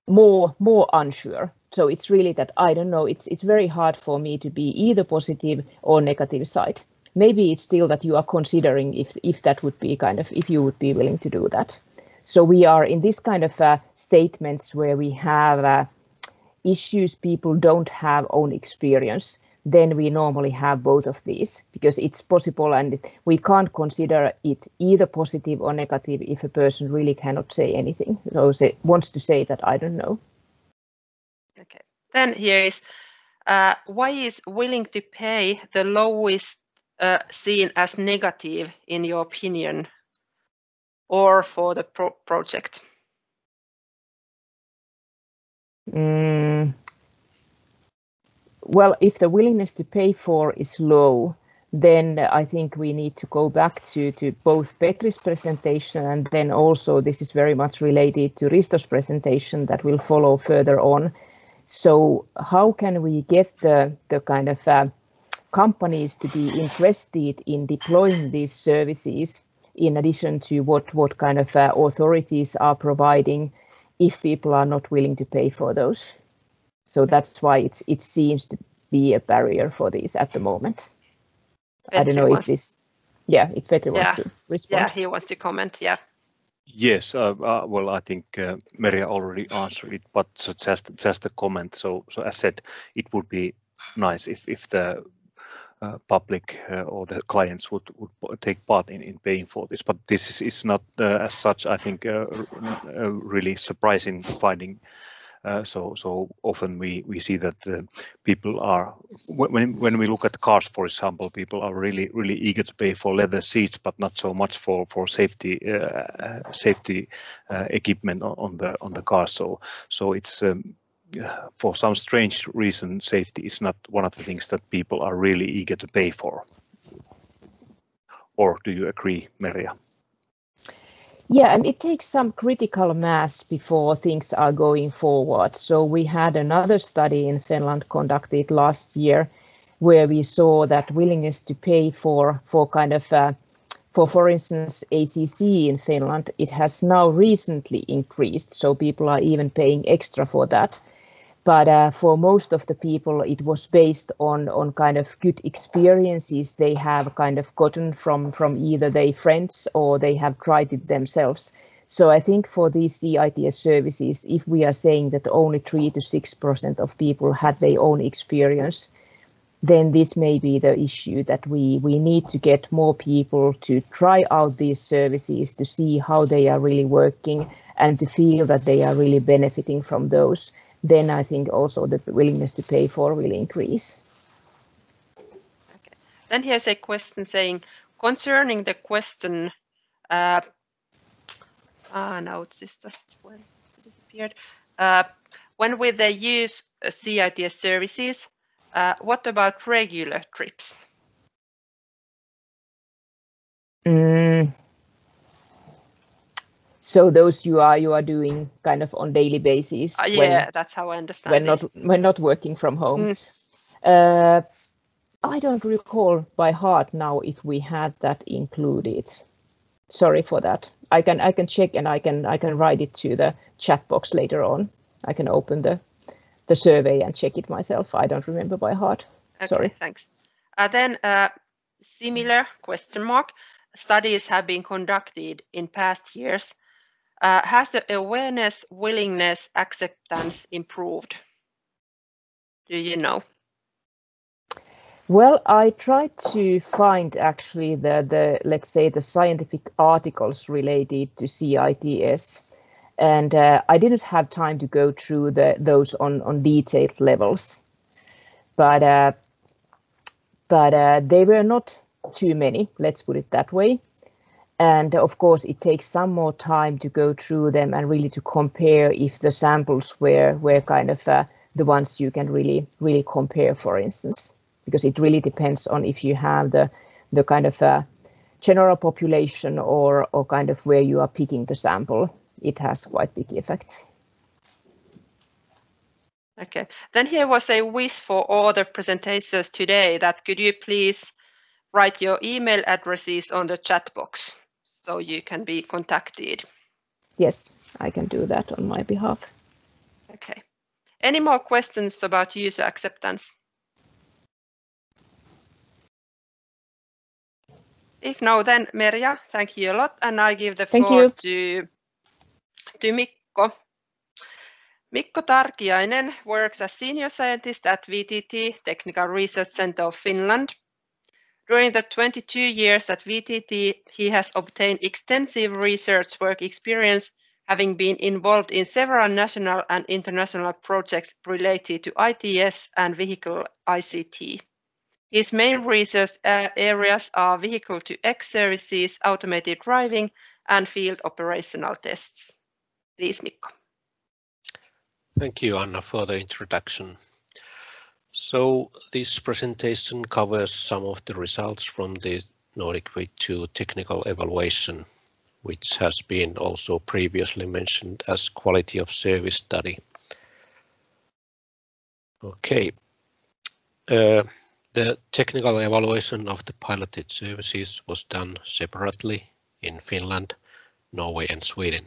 more unsure. So it's really that I don't know. It's very hard for me to be either positive or negative side. Maybe it's still that you are considering if that would be kind of, if you would be willing to do that. So we are in this kind of statements where we have issues people don't have own experience. Then we normally have both of these because it's possible and we can't consider it either positive or negative if a person really cannot say anything. So wants to say that I don't know. Okay. Then here is why is willing to pay the lowest seen as negative in your opinion or for the project? Well, if the willingness to pay for is low, then I think we need to go back to both Petri's presentation and then also this is very much related to Risto's presentation that will follow further on. So how can we get the kind of companies to be interested in deploying these services in addition to what kind of authorities are providing if people are not willing to pay for those? So that's why it seems to be a barrier for these at the moment. Petri I don't know if this, if Petri wants to respond. Yeah, he wants to comment, yeah. Yes, well, I think Merja already answered it, but just a comment. So as said, it would be nice if the public or the clients would take part in paying for this, but this is not as such, I think, a really surprising finding. So often we see that people are, when we look at cars, for example, people are really eager to pay for leather seats, but not so much for safety equipment on the car. So it's for some strange reason, safety is not one of the things that people are really eager to pay for. Or do you agree, Merja? Yeah, and it takes some critical mass before things are going forward. So we had another study in Finland conducted last year where we saw that willingness to pay for kind of, for instance, ACC in Finland, it has now recently increased. So people are even paying extra for that. But for most of the people, it was based on kind of good experiences they have kind of gotten from either their friends or they have tried it themselves. So I think for these CITS services, if we are saying that only 3 to 6% of people had their own experience, then this may be the issue that we need to get more people to try out these services to see how they are really working and to feel that they are really benefiting from those. Then I think also the willingness to pay for will increase. Okay. Then here's a question saying, concerning the question, no, it's just disappeared. When will they use CITS services? What about regular trips? So those you are doing kind of on daily basis. That's how I understand when not working from home. I don't recall by heart now if we had that included. Sorry for that. I can check and I can write it to the chat box later on. I can open the survey and check it myself. I don't remember by heart. Okay, sorry. Thanks. Then similar question mark. Studies have been conducted in past years. Has the awareness, willingness, acceptance improved? Do you know? Well, I tried to find actually the let's say the scientific articles related to CITS, and I didn't have time to go through those on detailed levels, but they were not too many. Let's put it that way. And of course, it takes some more time to go through them and really to compare if the samples were kind of the ones you can really compare, for instance, because it really depends on if you have the kind of general population or kind of where you are picking the sample. it has quite big effects. Okay, then here was a wish for all the presentations today that could you please write your email addresses on the chat box so you can be contacted. Yes, I can do that on my behalf. Okay. Any more questions about user acceptance? If no, then Merja, thank you a lot, and I give the floor to Mikko. Mikko Tarkiainen works as senior scientist at VTT Technical Research Center of Finland. During the 22 years at VTT, he has obtained extensive research work experience, having been involved in several national and international projects related to ITS and vehicle ICT. His main research areas are vehicle-to-X services, automated driving, and field operational tests. Please, Mikko. Thank you, Anna, for the introduction. So this presentation covers some of the results from the NordicWay 2 technical evaluation, which has been also previously mentioned as quality of service study. Okay. The technical evaluation of the piloted services was done separately in Finland, Norway and Sweden.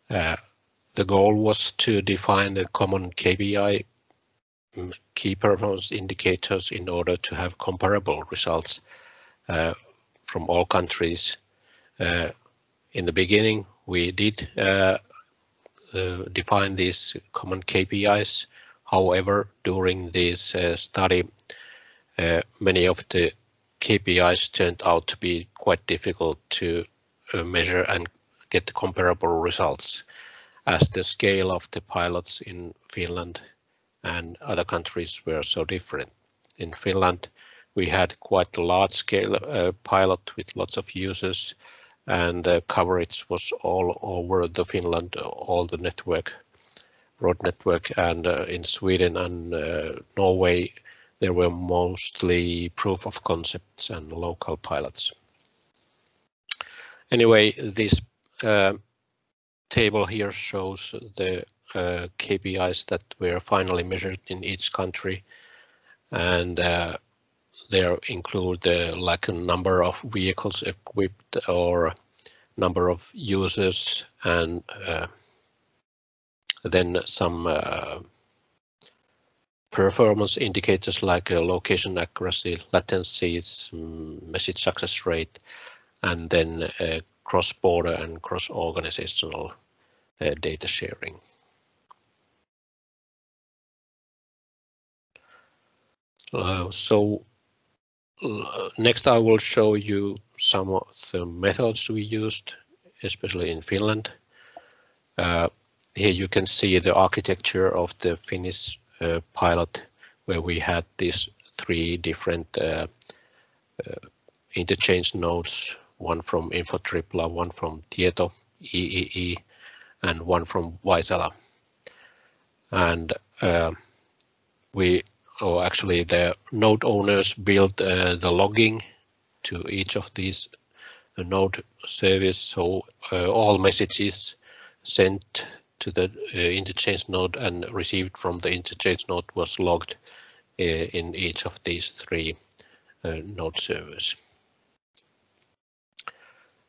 The goal was to define a common KPI, key performance indicators, in order to have comparable results from all countries. In the beginning, we did define these common KPIs. However, during this study, many of the KPIs turned out to be quite difficult to measure and get the comparable results, as the scale of the pilots in Finland and other countries were so different. In Finland, we had quite a large scale pilot with lots of users, and the coverage was all over the Finland, all the network, road network, and in Sweden and Norway, there were mostly proof of concepts and local pilots. Anyway, this table here shows the KPIs that were finally measured in each country, and there include like a number of vehicles equipped or number of users, and then some performance indicators like location accuracy, latencies, message success rate, and then cross-border and cross-organizational data sharing. So next I will show you some of the methods we used, especially in Finland. Here you can see the architecture of the Finnish pilot, where we had these three different interchange nodes, one from Infotripla, one from Tieto EEE, and one from Vaisala. And actually the node owners built the logging to each of these node service, so all messages sent to the interchange node and received from the interchange node was logged in each of these three node servers.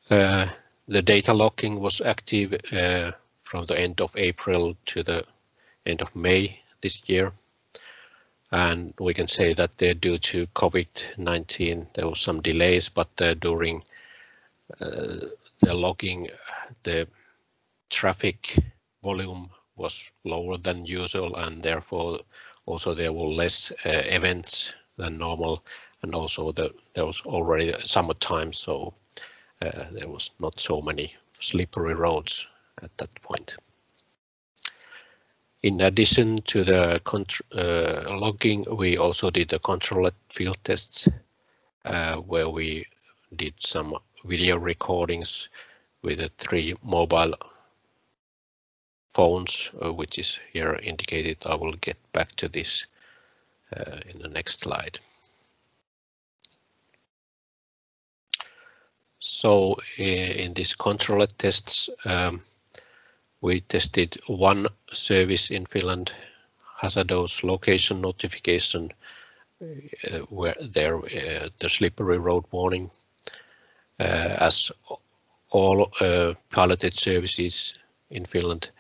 The data logging was active from the end of April to the end of May this year. And we can say that due to COVID-19, there was some delays, but during the logging, the traffic volume was lower than usual, and therefore also there were less events than normal, and also there was already summertime, so there was not so many slippery roads at that point. In addition to the logging, we also did the controlled field tests, where we did some video recordings with the 3 mobile phones, which is here indicated. I will get back to this in the next slide. So in these controlled tests, We tested one service in Finland, hazardous location notification, where there the slippery road warning, as all piloted services in Finland,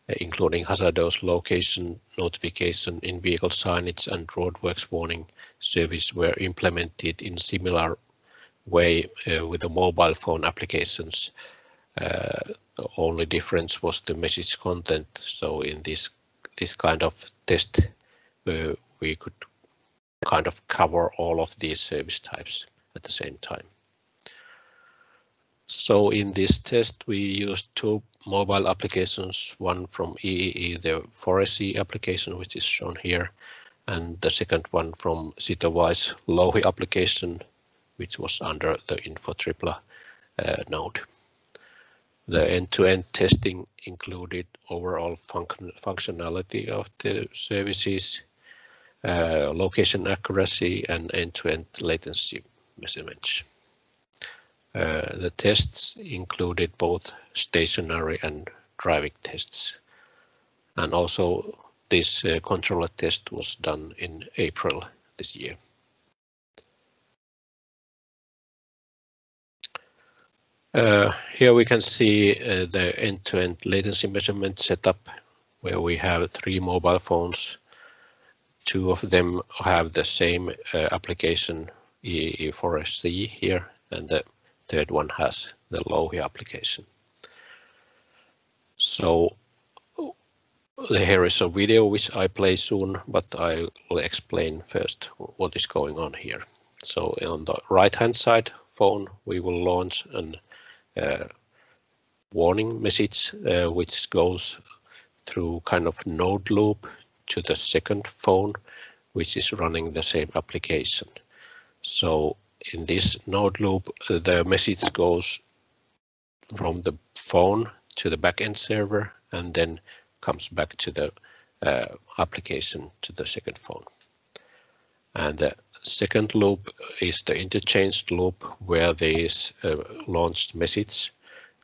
including hazardous location notification, in-vehicle signage and roadworks warning service, were implemented in similar way with the mobile phone applications. The only difference was the message content. So in this kind of test, we could kind of cover all of these service types at the same time. So in this test, we used two mobile applications, one from EEE, the Foresty application, which is shown here, and the second one from Sitowise Louhi application, which was under the InfoTripla node. The end-to-end testing included overall functionality of the services, location accuracy, and end-to-end latency measurements. The tests included both stationary and driving tests. And also this controller test was done in April this year. Here we can see the end-to-end latency measurement setup, where we have 3 mobile phones. 2 of them have the same application, EEE Foresty here, and the third one has the Louhi application. So here is a video which I play soon, but I will explain first what is going on here. So on the right-hand side phone, we will launch an warning message which goes through kind of node loop to the second phone, which is running the same application. So in this node loop, the message goes from the phone to the backend server and then comes back to the application to the second phone. And the second loop is the interchange loop, where this launched message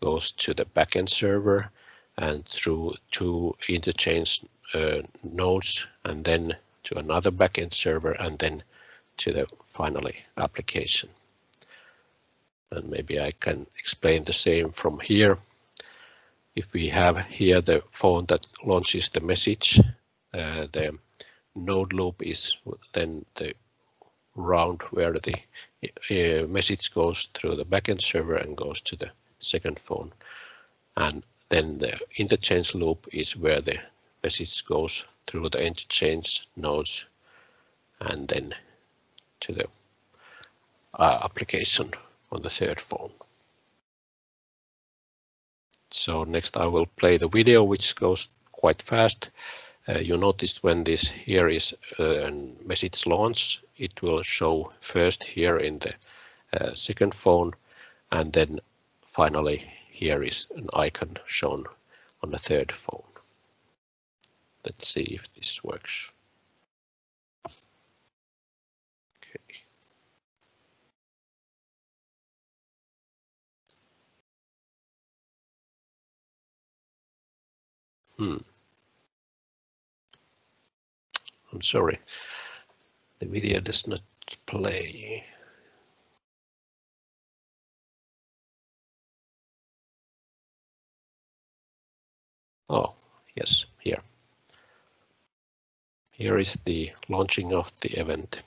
goes to the backend server and through 2 interchange nodes, and then to another backend server, and then to the finally application. And maybe I can explain the same from here. If we have here the phone that launches the message, the node loop is then the round where the message goes through the backend server and goes to the second phone. And then the interchange loop is where the message goes through the interchange nodes and then to the application on the third phone. So next I will play the video, which goes quite fast. You noticed when this here is a message launch, it will show first here in the second phone, and then finally here is an icon shown on the third phone. Let's see if this works. Okay. I'm sorry, the video does not play. Oh, yes, here. Here is the launching of the event.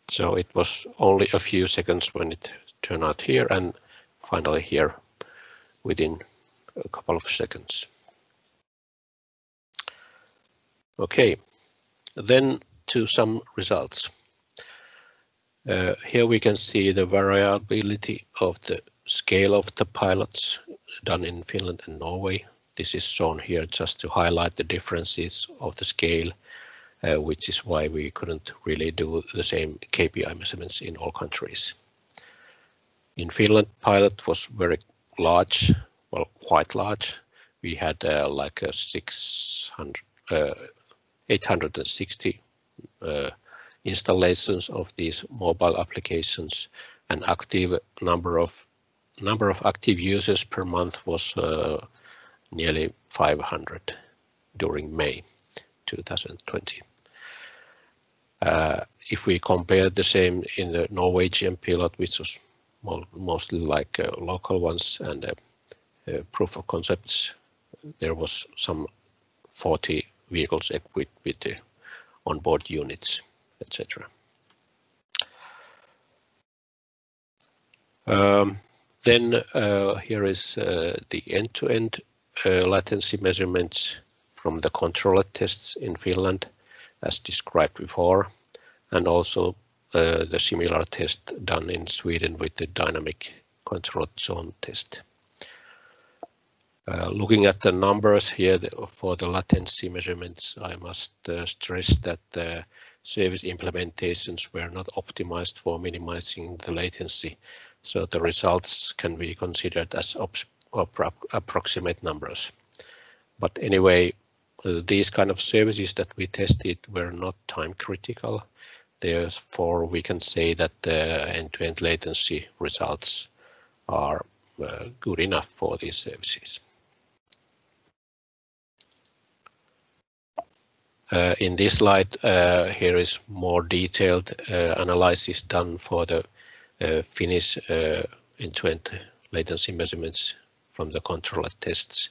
So it was only a few seconds when it turned out here, and finally here within a couple of seconds. Okay, then to some results. Here we can see the variability of the scale of the pilots done in Finland and Norway. This is shown here just to highlight the differences of the scale, which is why we couldn't really do the same KPI measurements in all countries. In Finland, pilot was very large, well, quite large. We had like a 860 installations of these mobile applications, and number of active users per month was nearly 500 during May 2020. If we compare the same in the Norwegian pilot, which was mostly like local ones and proof of concepts, there was some 40 vehicles equipped with the onboard units, etc. Then here is the end-to-end latency measurements from the controller tests in Finland, as described before, and also the similar test done in Sweden with the dynamic control zone test. Looking at the numbers here for the latency measurements, I must stress that the service implementations were not optimized for minimizing the latency, so the results can be considered as approximate numbers. But anyway, these kind of services that we tested were not time critical. Therefore, we can say that the end-to-end latency results are good enough for these services. In this slide, here is more detailed analysis done for the Finnish end-to-end latency measurements from the controller tests.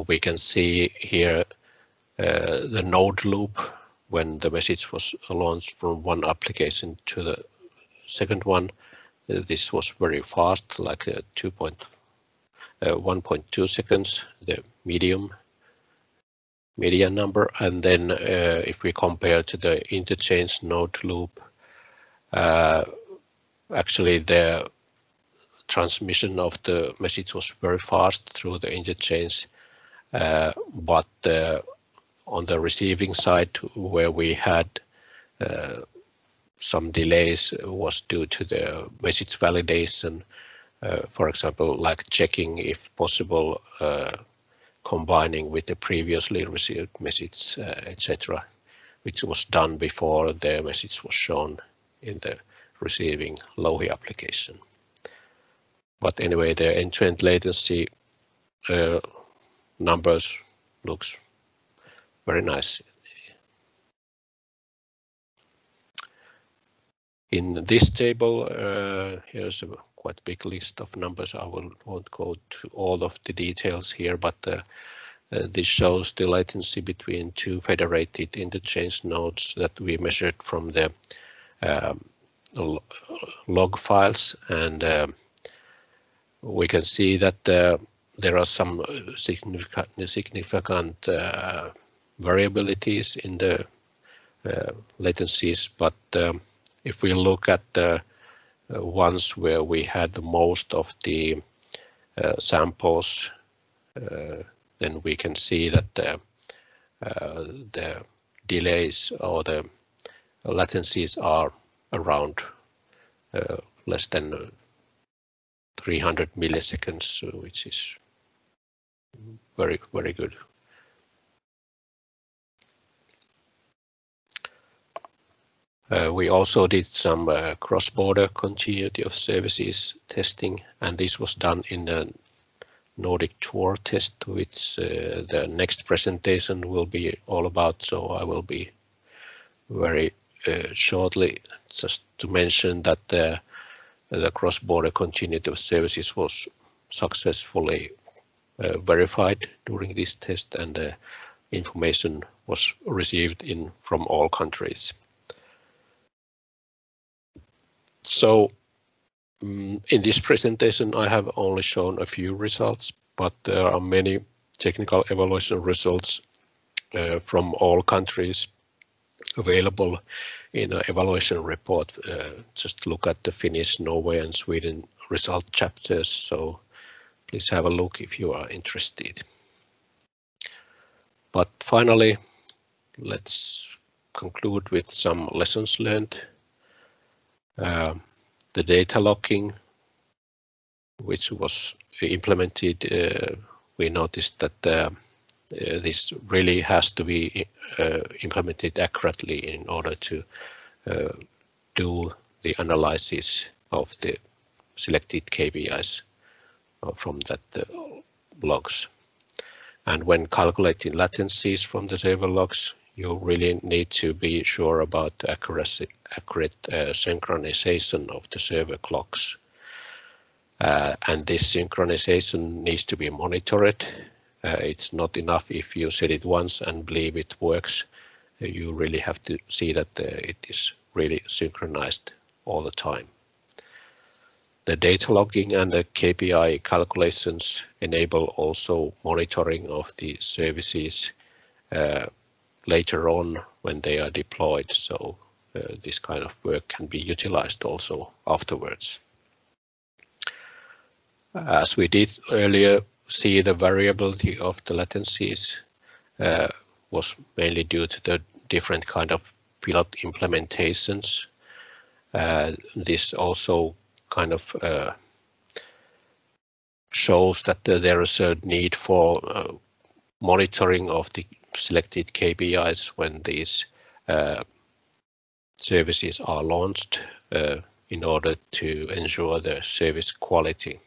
We can see here the node loop when the message was launched from one application to the second one. This was very fast, like 1.2 seconds, the median number. And then if we compare to the interchange node loop, actually the transmission of the message was very fast through the interchange, but on the receiving side, where we had some delays, was due to the message validation, for example, like checking if possible, combining with the previously received message, etc., which was done before the message was shown in the receiving Lohi application. But anyway, the end-to-end latency numbers looks very nice. In this table, here's a quite big list of numbers. I won't go to all of the details here, but this shows the latency between two federated interchange nodes that we measured from the log files, and we can see that there are some significant variabilities in the latencies, but if we look at the ones where we had the most of the samples, then we can see that the delays or the latencies are around less than 300 milliseconds, which is very, very good. We also did some cross-border continuity of services testing, and this was done in the Nordic tour test, which the next presentation will be all about. So I will be very shortly just to mention that the cross-border continuity of services was successfully verified during this test, and information was received from all countries. So in this presentation, I have only shown a few results, but there are many technical evaluation results from all countries available in an evaluation report. Just look at the Finnish, Norway, and Sweden result chapters. So please have a look if you are interested. But finally, let's conclude with some lessons learned. The data logging, which was implemented, we noticed that this really has to be implemented accurately in order to do the analysis of the selected KPIs from that logs. And when calculating latencies from the server logs, you really need to be sure about the accurate synchronization of the server clocks. And this synchronization needs to be monitored. It's not enough if you set it once and believe it works. You really have to see that it is really synchronized all the time. The data logging and the KPI calculations enable also monitoring of the services later on when they are deployed. So this kind of work can be utilized also afterwards. As we did earlier, see the variability of the latencies was mainly due to the different kind of pilot implementations. This also kind of shows that there is a need for monitoring of the selected KPIs when these services are launched in order to ensure the service quality,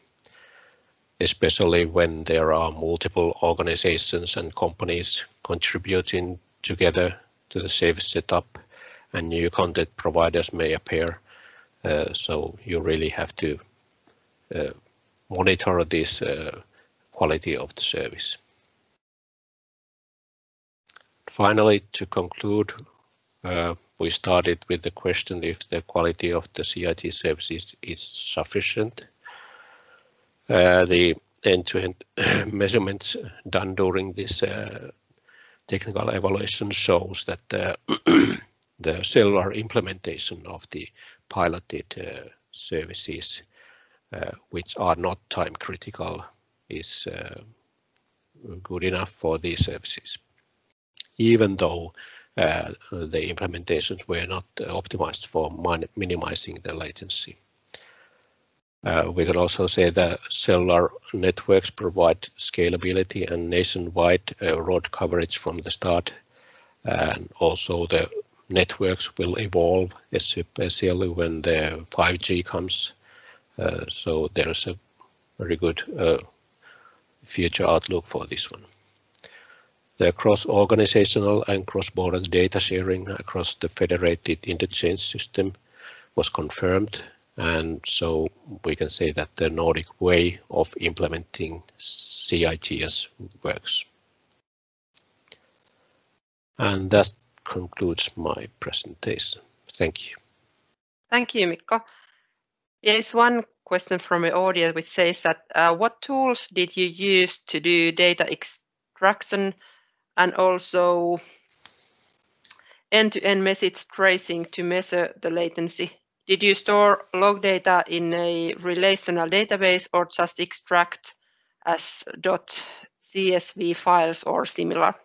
especially when there are multiple organizations and companies contributing together to the service setup and new content providers may appear. So you really have to monitor this quality of the service. Finally, to conclude, we started with the question if the quality of the CIT services is sufficient. The end-to-end measurements done during this technical evaluation shows that the cellular implementation of the piloted services, which are not time critical, is good enough for these services, even though the implementations were not optimized for minimizing the latency. We can also say that cellular networks provide scalability and nationwide road coverage from the start, and also the networks will evolve, especially when the 5G comes. So there's a very good future outlook for this one. The cross-organizational and cross-border data sharing across the federated interchange system was confirmed, and so we can say that the Nordic way of implementing CITS works. And that concludes my presentation. Thank you. Thank you, Mikko. Yes, one question from the audience which says that what tools did you use to do data extraction and also end-to-end message tracing to measure the latency? Did you store log data in a relational database or just extract as .csv files or similar?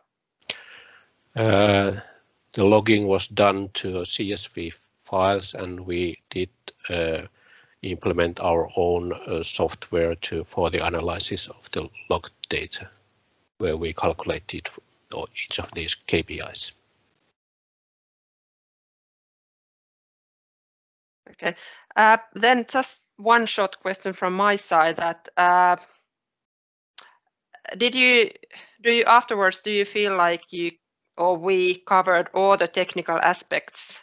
The logging was done to CSV files, and we did implement our own software for the analysis of the log data, where we calculated each of these KPIs. Okay, then just one short question from my side. That do you afterwards, do you feel like you or we covered all the technical aspects,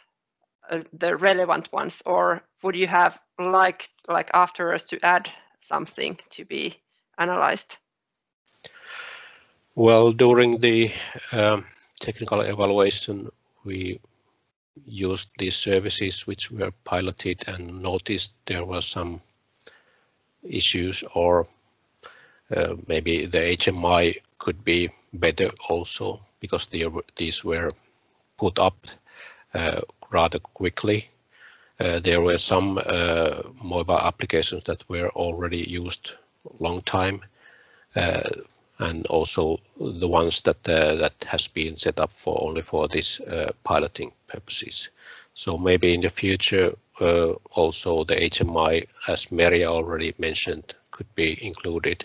the relevant ones, or would you have liked like afterwards to add something to be analyzed? Well, during the technical evaluation, we used these services which were piloted and noticed there were some issues, or maybe the HMI could be better also, because these were put up rather quickly. There were some mobile applications that were already used a long time, and also the ones that has been set up only for this piloting purposes. So maybe in the future also the HMI, as Merja already mentioned, could be included.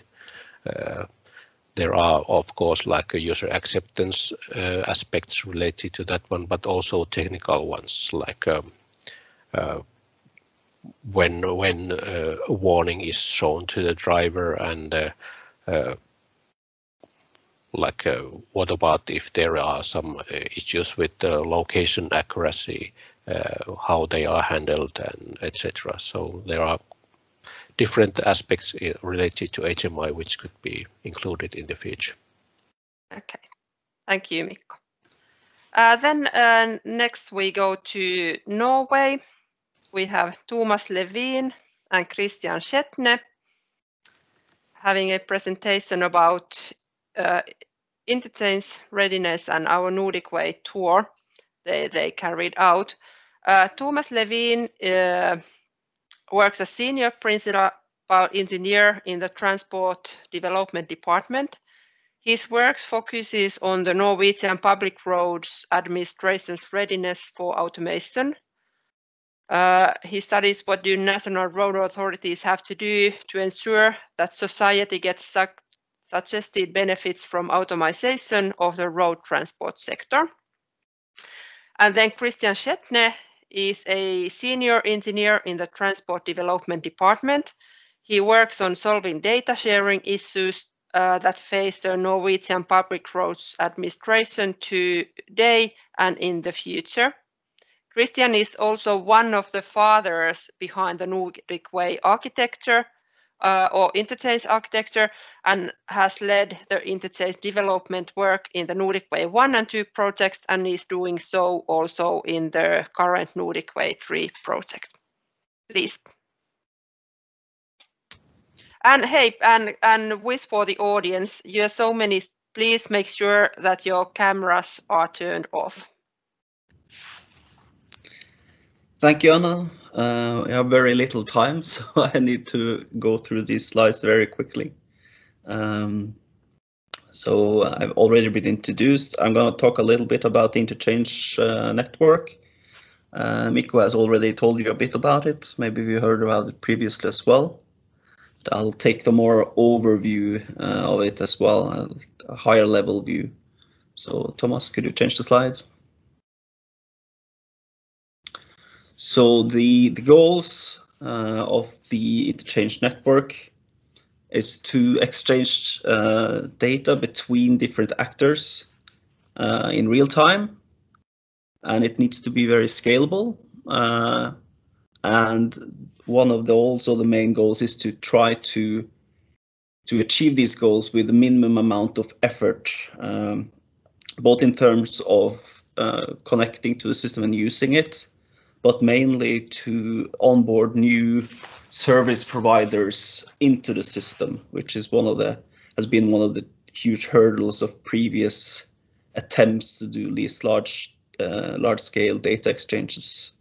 there are, of course, like a user acceptance aspects related to that one, but also technical ones, like when a warning is shown to the driver, and what about if there are some issues with the location accuracy, how they are handled, and etc. So there are different aspects related to HMI which could be included in the future. Okay, thank you, Mikko. Then next we go to Norway. We have Thomas Levin and Christian Schetne having a presentation about interchange readiness and our NordicWay tour they carried out. Thomas Levin works as senior principal engineer in the transport development department. His work focuses on the Norwegian Public Roads Administration's readiness for automation. He studies what do national road authorities have to do to ensure that society gets suggested benefits from automation of the road transport sector. And then Christian Schetne is a senior engineer in the Transport Development Department. He works on solving data sharing issues that face the Norwegian Public Roads Administration today and in the future. Christian is also one of the fathers behind the NordicWay architecture or interchange architecture, and has led the interchange development work in the NordicWay 1 and 2 projects, and is doing so also in the current NordicWay 3 project. Please. And hey, and wish for the audience, you are so many, please make sure that your cameras are turned off. Thank you, Anna. I have very little time, so I need to go through these slides very quickly. So I've already been introduced. I'm going to talk a little bit about the interchange network. Mikko has already told you a bit about it. Maybe you heard about it previously as well. But I'll take the more overview of it as well, a higher level view. So Thomas, could you change the slide? So the goals of the interchange network is to exchange data between different actors in real time, and it needs to be very scalable. And one of the main goals is to try to achieve these goals with the minimum amount of effort, both in terms of connecting to the system and using it, but mainly to onboard new service providers into the system, which is has been one of the huge hurdles of previous attempts to do these large scale data exchanges.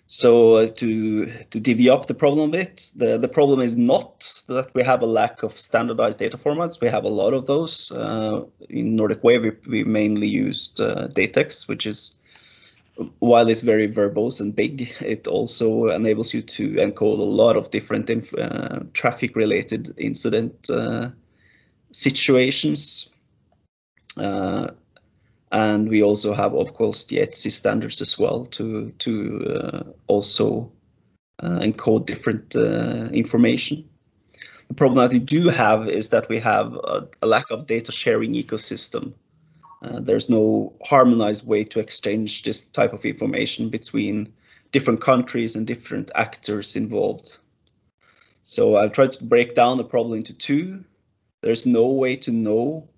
So to divvy up the problem a bit, the problem is not that we have a lack of standardized data formats. We have a lot of those. In NordicWay, we mainly used DataX, which is, while it's very verbose and big, it also enables you to encode a lot of different traffic-related incident situations. And we also have, of course, the ETSI standards as well to also encode different information. The problem that we do have is that we have a lack of data sharing ecosystem. There's no harmonized way to exchange this type of information between different countries and different actors involved. So I've tried to break down the problem into two. There's no way to know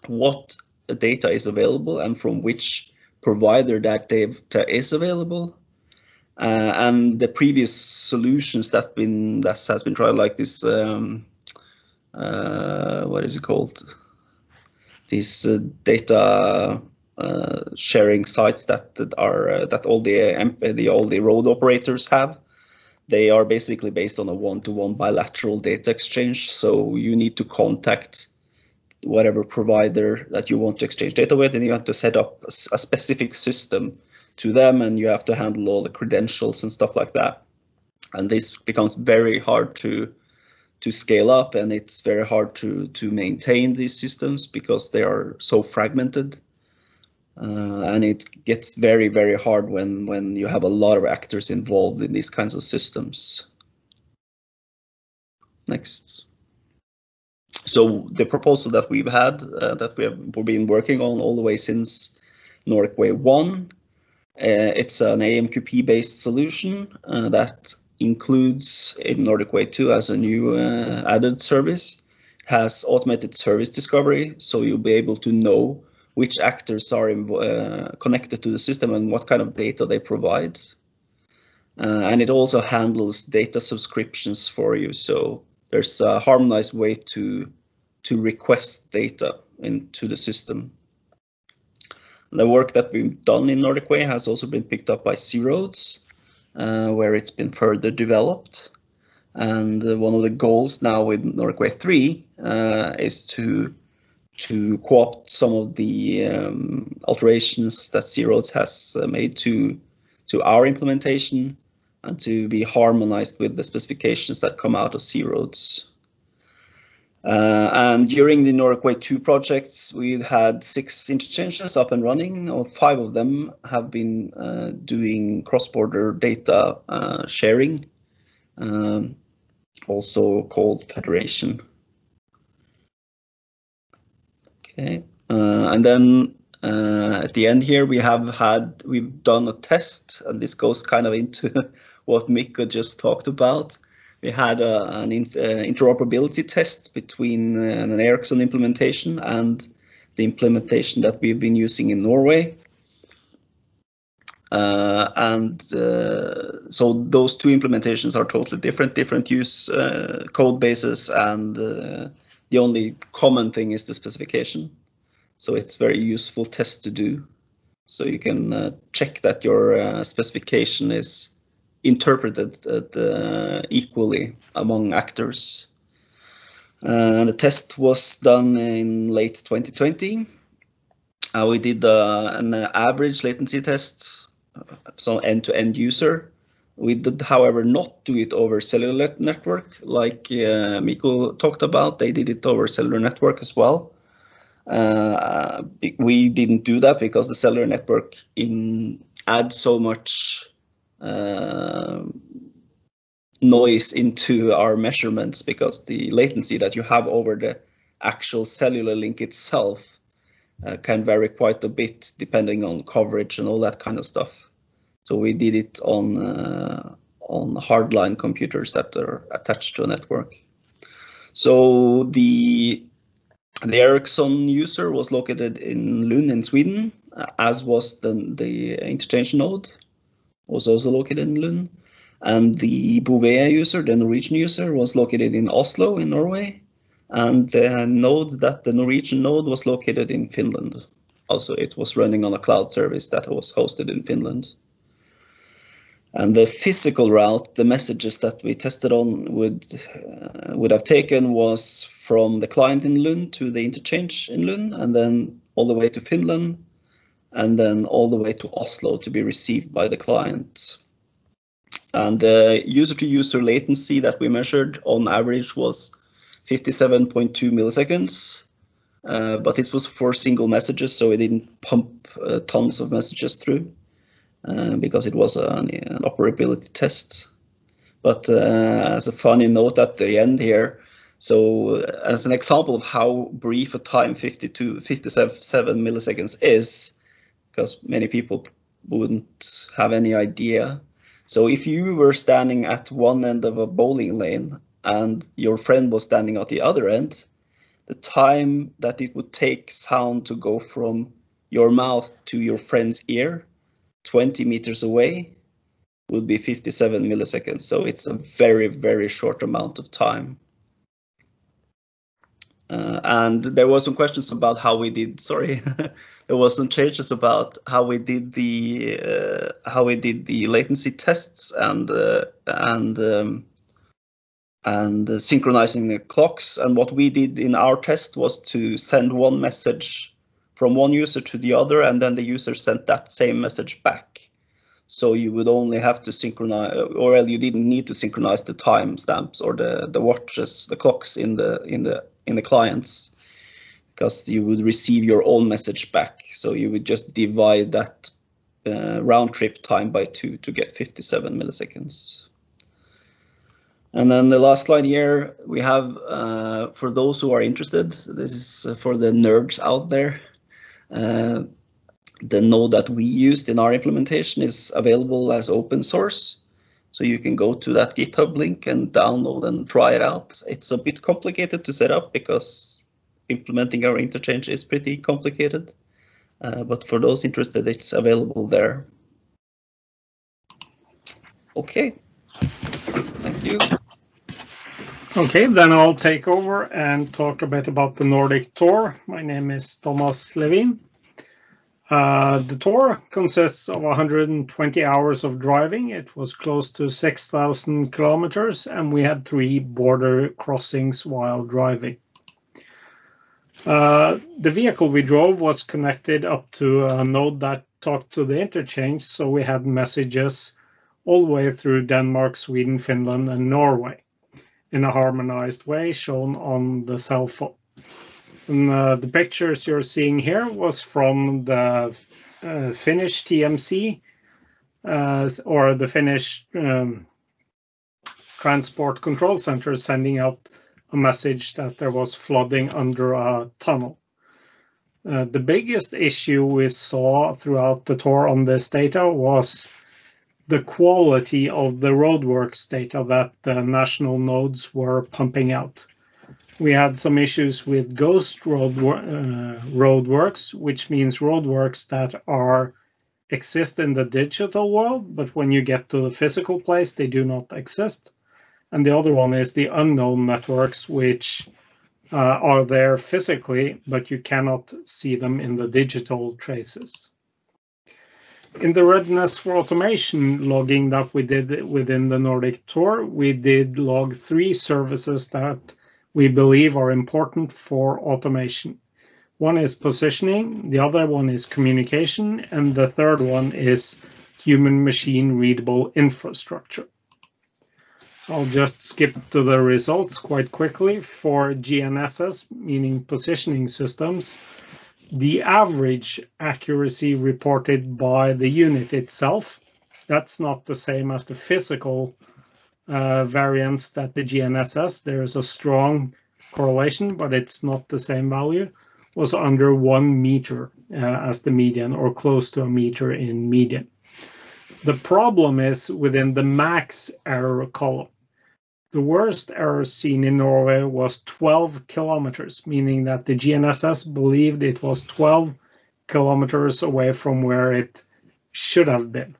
what data is available and from which provider that data is available. And the previous solutions that has been tried, like this, what is it called? These data sharing sites that all the road operators have. They are basically based on a one-to-one bilateral data exchange. So you need to contact whatever provider that you want to exchange data with, and you have to set up a specific system to them, and you have to handle all the credentials and stuff like that. And this becomes very hard to to scale up, and it's very hard to maintain these systems because they are so fragmented. And it gets very, very hard when you have a lot of actors involved in these kinds of systems. Next. So the proposal that we've had, that we've been working on all the way since NordicWay 1, it's an AMQP-based solution that includes in NordicWay 2 as a new added service, has automated service discovery, so you'll be able to know which actors are connected to the system and what kind of data they provide. And it also handles data subscriptions for you, so there's a harmonized way to request data into the system. The work that we've done in NordicWay has also been picked up by C-Roads, where it's been further developed. And one of the goals now with NordicWay 3 is to co-opt some of the alterations that C-Roads has made to our implementation and to be harmonized with the specifications that come out of C-Roads. And during the NordicWay 2 projects, we had 6 interchanges up and running, or 5 of them have been doing cross-border data sharing, also called federation. Okay, and then at the end here, we've done a test, and this goes kind of into what Mikko just talked about. We had an interoperability test between an Ericsson implementation and the implementation that we've been using in Norway. So those 2 implementations are totally different use code bases, and the only common thing is the specification. So it's very useful test to do. So you can check that your specification is interpreted equally among actors. The test was done in late 2020. We did an average latency test, so end-to-end user. We did, however, not do it over cellular network like Mikko talked about. They did it over cellular network as well. We didn't do that because the cellular network adds so much noise into our measurements, because the latency that you have over the actual cellular link itself can vary quite a bit depending on coverage and all that kind of stuff. So we did it on hardline computers that are attached to a network. So the Ericsson user was located in Lund in Sweden, as was the interchange node, was also located in Lund. And the Bouvet user, the Norwegian user, was located in Oslo in Norway. And the Norwegian node was located in Finland. Also, it was running on a cloud service that was hosted in Finland. And the physical route, the messages that we tested on would have taken was from the client in Lund to the interchange in Lund, and then all the way to Finland, and then all the way to Oslo to be received by the client. And the user-to-user latency that we measured on average was 57.2 milliseconds, but this was for single messages, so it didn't pump tons of messages through. Because it was an operability test. But as a funny note at the end here, so as an example of how brief a time 57 milliseconds is, because many people wouldn't have any idea. So if you were standing at one end of a bowling lane and your friend was standing at the other end, the time that it would take sound to go from your mouth to your friend's ear 20 meters away would be 57 milliseconds. So it's a very, very short amount of time. And there were some questions about how we did, there was some changes about how we did the latency tests and synchronizing the clocks. And what we did in our test was to send one message from one user to the other, and then the user sent that same message back. So you would only have to synchronize, or you didn't need to synchronize the timestamps or the watches, the clocks in the clients, because you would receive your own message back. So you would just divide that round trip time by 2 to get 57 milliseconds. And then the last slide here, we have, for those who are interested, this is for the nerds out there. The node that we used in our implementation is available as open source. So you can go to that GitHub link and download and try it out. It's a bit complicated to set up because implementing our interchange is pretty complicated. But for those interested, it's available there. Okay, thank you. Okay, then I'll take over and talk a bit about the Nordic Tour. My name is Thomas Levin. The tour consists of 120 hours of driving. It was close to 6,000 kilometers, and we had 3 border crossings while driving. The vehicle we drove was connected up to a node that talked to the interchange, so we had messages all the way through Denmark, Sweden, Finland, and Norway in a harmonized way shown on the cell phone. And, the pictures you're seeing here was from the Finnish TMC, or the Finnish Transport Control Center, sending out a message that there was flooding under a tunnel. The biggest issue we saw throughout the tour on this data was the quality of the roadworks data that the national nodes were pumping out. We had some issues with ghost roadworks, which means roadworks that exist in the digital world, but when you get to the physical place, they do not exist. And the other one is the unknown networks, which are there physically, but you cannot see them in the digital traces. In the readiness for automation logging that we did within the Nordic Tour, we did log 3 services that we believe are important for automation. One is positioning, the other one is communication, and the third one is human-machine readable infrastructure. So I'll just skip to the results quite quickly. For GNSS, meaning positioning systems, the average accuracy reported by the unit itself, that's not the same as the physical variance that the GNSS, there is a strong correlation, but it's not the same value, was under 1 meter as the median, or close to a meter in median. The problem is within the max error column. The worst error seen in Norway was 12 kilometers, meaning that the GNSS believed it was 12 kilometers away from where it should have been.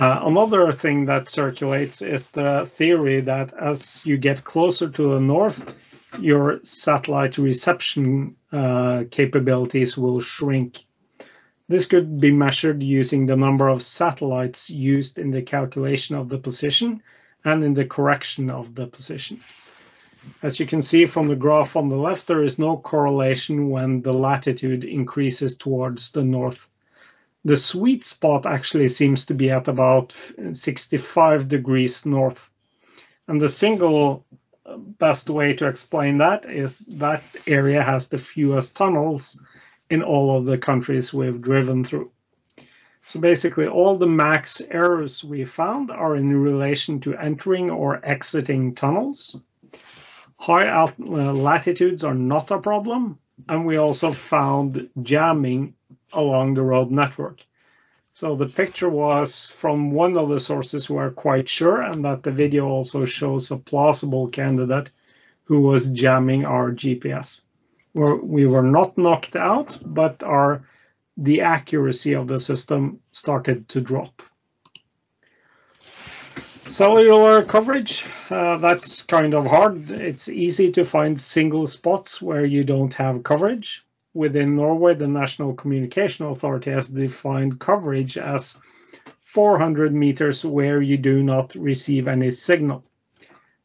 Another thing that circulates is the theory that as you get closer to the north, your satellite reception capabilities will shrink. This could be measured using the number of satellites used in the calculation of the position and in the correction of the position. As you can see from the graph on the left, there is no correlation when the latitude increases towards the north. The sweet spot actually seems to be at about 65 degrees north. And the single best way to explain that is that area has the fewest tunnels in all of the countries we've driven through. So basically all the max errors we found are in relation to entering or exiting tunnels. High latitudes are not a problem, and we also found jamming along the road network. So the picture was from one of the sources who are quite sure, and that the video also shows a plausible candidate who was jamming our GPS. We were not knocked out, but the accuracy of the system started to drop. Cellular coverage, that's kind of hard. It's easy to find single spots where you don't have coverage. Within Norway, the National Communication Authority has defined coverage as 400 meters where you do not receive any signal.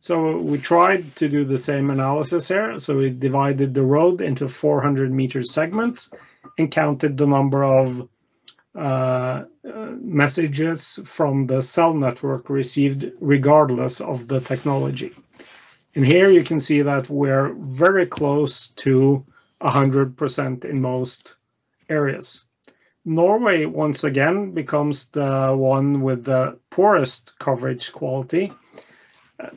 So we tried to do the same analysis here. So we divided the road into 400-meter segments and counted the number of messages from the cell network received regardless of the technology. And here you can see that we're very close to 100% in most areas. Norway, once again, becomes the one with the poorest coverage quality.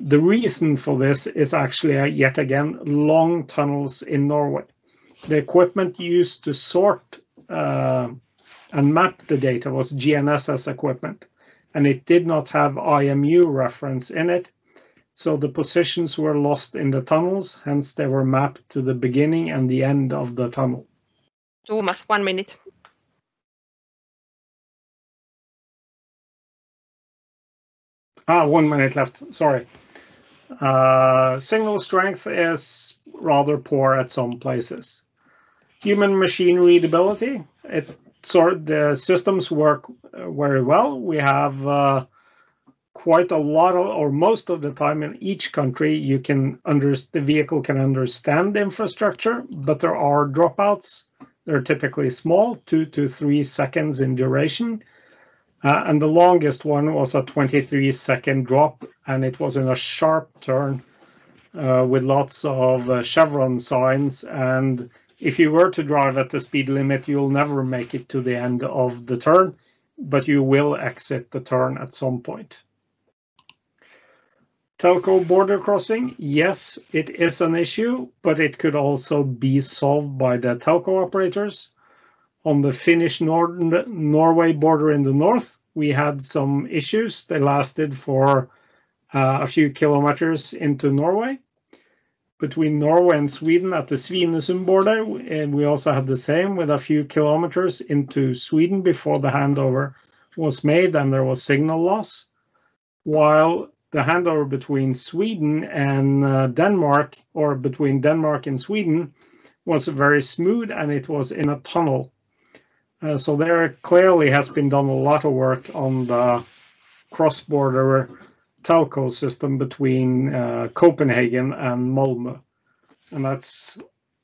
The reason for this is actually, yet again, long tunnels in Norway. The equipment used to sort and map the data was GNSS equipment, and it did not have IMU reference in it. So the positions were lost in the tunnels, hence they were mapped to the beginning and the end of the tunnel. Thomas, 1 minute. Ah, 1 minute left, sorry. Signal strength is rather poor at some places. Human machine readability, the systems work very well. We have quite a lot of, or most of the time in each country, the vehicle can understand the infrastructure, but there are dropouts. They're typically small, 2 to 3 seconds in duration. And the longest one was a 23-second drop, and it was in a sharp turn with lots of chevron signs. And if you were to drive at the speed limit, you'll never make it to the end of the turn, but you will exit the turn at some point. Telco border crossing, yes, it is an issue, but it could also be solved by the telco operators. On the Finnish-Norway border in the north, we had some issues. They lasted for a few kilometers into Norway. Between Norway and Sweden at the Svinesund border, and we also had the same with a few kilometers into Sweden before the handover was made and there was signal loss. While the handover between Sweden and Denmark, or between Denmark and Sweden, was very smooth and it was in a tunnel. So there clearly has been done a lot of work on the cross-border telco system between Copenhagen and Malmö. And that's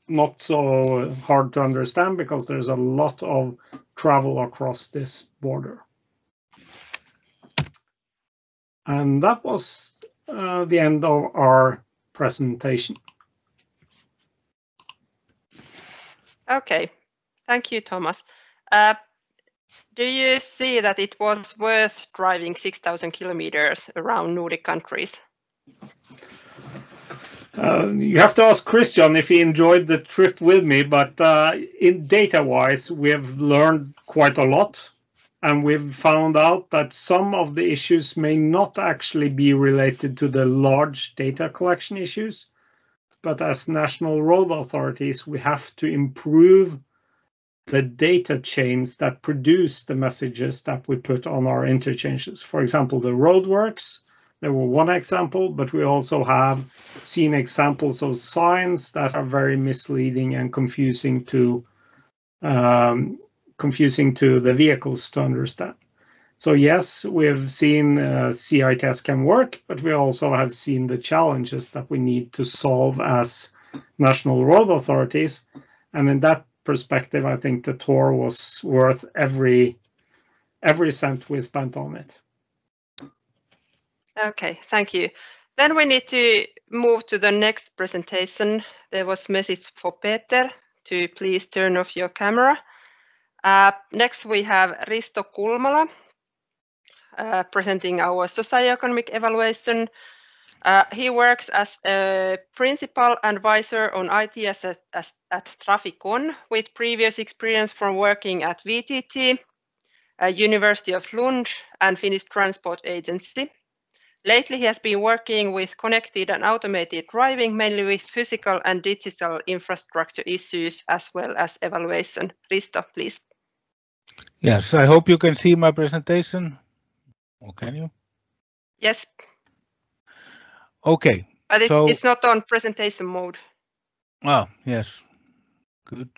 not so hard to understand because there's a lot of travel across this border. And that was the end of our presentation. Okay, thank you, Thomas. Do you see that it was worth driving 6,000 kilometers around Nordic countries? You have to ask Christian if he enjoyed the trip with me, but in data-wise, we have learned quite a lot. And we've found out that some of the issues may not actually be related to the large data collection issues, but as national road authorities, we have to improve the data chains that produce the messages that we put on our interchanges. For example, the roadworks, there were one example, but we also have seen examples of signs that are very misleading and confusing to the vehicles to understand. So yes, we have seen CITS can work, but we also have seen the challenges that we need to solve as national road authorities. And in that perspective, I think the tour was worth every cent we spent on it. Okay, thank you. Then we need to move to the next presentation. There was a message for Peter to please turn off your camera. Next, we have Risto Kulmala presenting our socioeconomic evaluation. He works as a principal advisor on ITS at Traficon with previous experience from working at VTT, University of Lund, and Finnish Transport Agency. Lately, he has been working with connected and automated driving, mainly with physical and digital infrastructure issues, as well as evaluation. Risto, please. Yes, I hope you can see my presentation. Or can you? Yes. Okay. But it's not on presentation mode. Ah, yes. Good.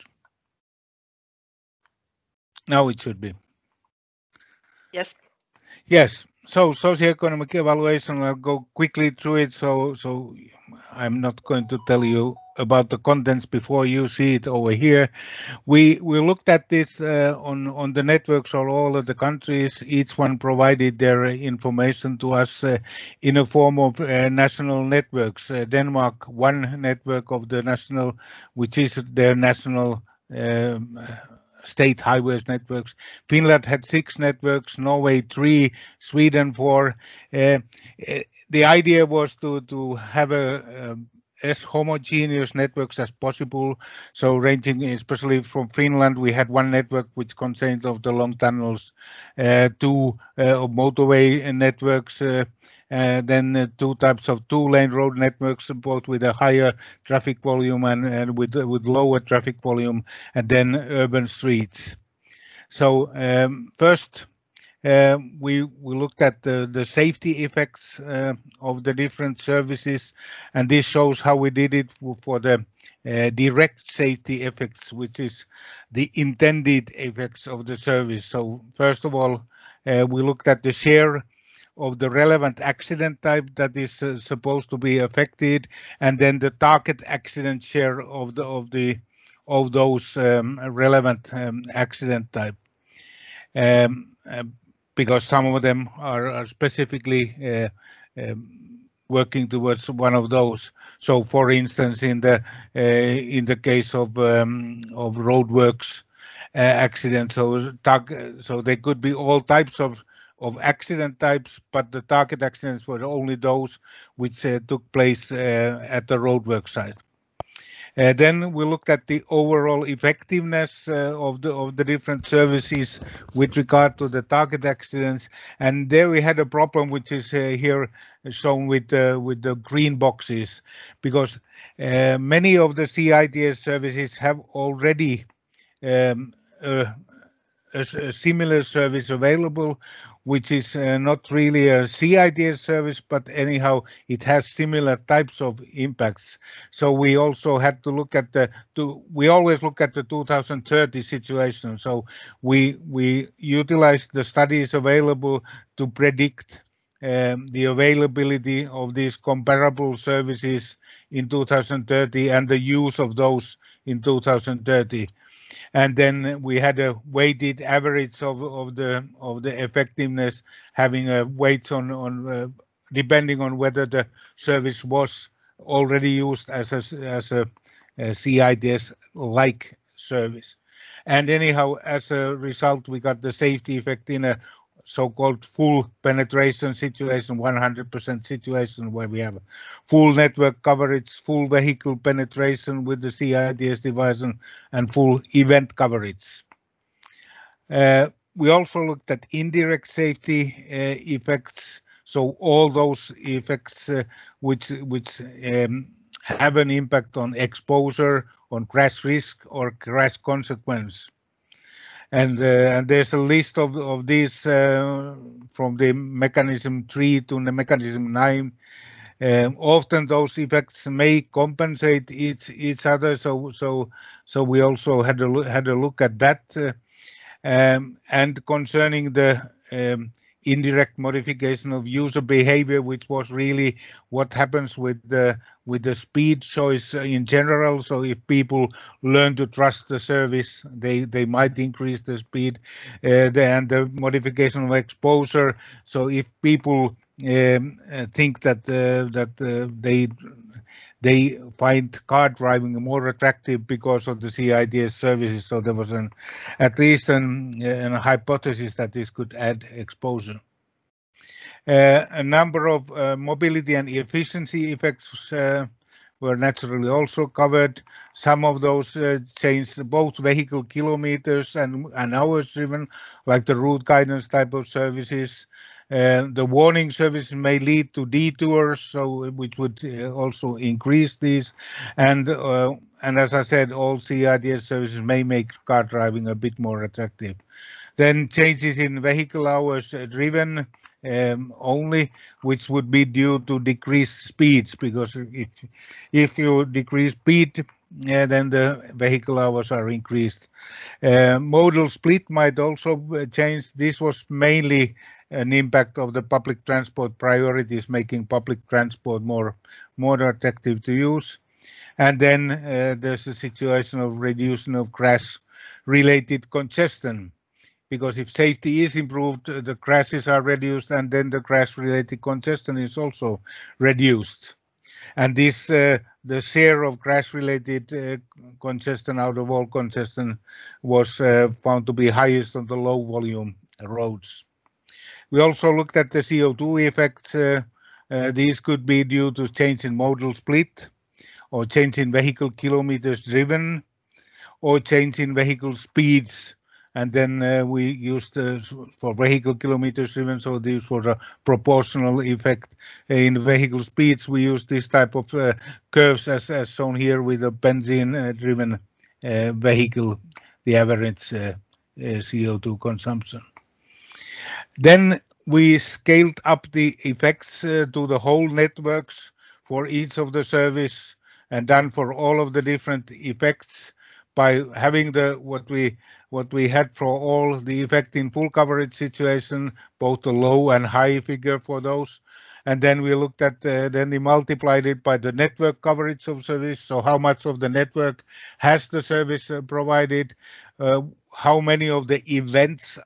Now it should be. Yes. Yes. So socioeconomic evaluation, I'll go quickly through it. So I'm not going to tell you about the contents before you see it over here. We looked at this on the networks of all of the countries. Each one provided their information to us in a form of national networks. Denmark, one network of the national, which is their national state highways networks. Finland had 6 networks, Norway 3, Sweden 4. The idea was to have as homogeneous networks as possible. So ranging especially from Finland, we had one network which consisted of the long tunnels, 2 motorway networks, then 2 types of 2-lane road networks, both with a higher traffic volume and with lower traffic volume, and then urban streets. So first, we looked at the safety effects of the different services, and this shows how we did it for the direct safety effects, which is the intended effects of the service. So first of all, we looked at the share of the relevant accident type that is supposed to be affected, and then the target accident share of those relevant accident type. Because some of them are specifically working towards one of those. So, for instance, in the case of roadworks accidents, so they could be all types of accident types, but the target accidents were only those which took place at the roadwork site. Then we looked at the overall effectiveness of the different services with regard to the target accidents, and there we had a problem which is here shown with the green boxes, because many of the CITS services have already a similar service available, which is not really a CITS service, but anyhow, it has similar types of impacts. So we also had to look at we always look at the 2030 situation. So we utilized the studies available to predict the availability of these comparable services in 2030 and the use of those in 2030. And then we had a weighted average of the effectiveness, having a weight on depending on whether the service was already used as a CITS like service. And anyhow, as a result, we got the safety effect in a so-called full penetration situation, 100% situation, where we have full network coverage, full vehicle penetration with the CITS device, and full event coverage. We also looked at indirect safety effects, so all those effects which have an impact on exposure, on crash risk, or crash consequence. And there's a list of these from the mechanism 3 to the mechanism 9. Often those effects may compensate each other, so we also had a look at that. And concerning the indirect modification of user behavior, which was really what happens with the speed choice in general. So if people learn to trust the service, they might increase the speed. And the modification of exposure. So if people think that they find car driving more attractive because of the CITS services. So there was at least a hypothesis that this could add exposure. A number of mobility and efficiency effects were naturally also covered. Some of those changed both vehicle kilometers and hours driven, like the route guidance type of services. The warning services may lead to detours, so which would also increase these. And as I said, all CITS services may make car driving a bit more attractive. Then changes in vehicle hours driven only, which would be due to decreased speeds, because if you decrease speed, then the vehicle hours are increased. Modal split might also change. This was mainly an impact of the public transport priorities, making public transport more attractive to use. And then there's a situation of reduction of crash-related congestion, because if safety is improved, the crashes are reduced, and then the crash-related congestion is also reduced. And this, the share of crash-related congestion out of all congestion was found to be highest on the low-volume roads. We also looked at the CO2 effects. These could be due to change in modal split, or change in vehicle kilometers driven, or change in vehicle speeds. And then we used for vehicle kilometers driven, so this was a proportional effect. In vehicle speeds, we used this type of curves as shown here with a benzene driven vehicle, the average CO2 consumption. Then we scaled up the effects to the whole networks for each of the service, and done for all of the different effects by having the what we had for all the effect in full coverage situation, both the low and high figure for those. And then we looked at then we multiplied it by the network coverage of service. So how much of the network has the service provided, how many of the events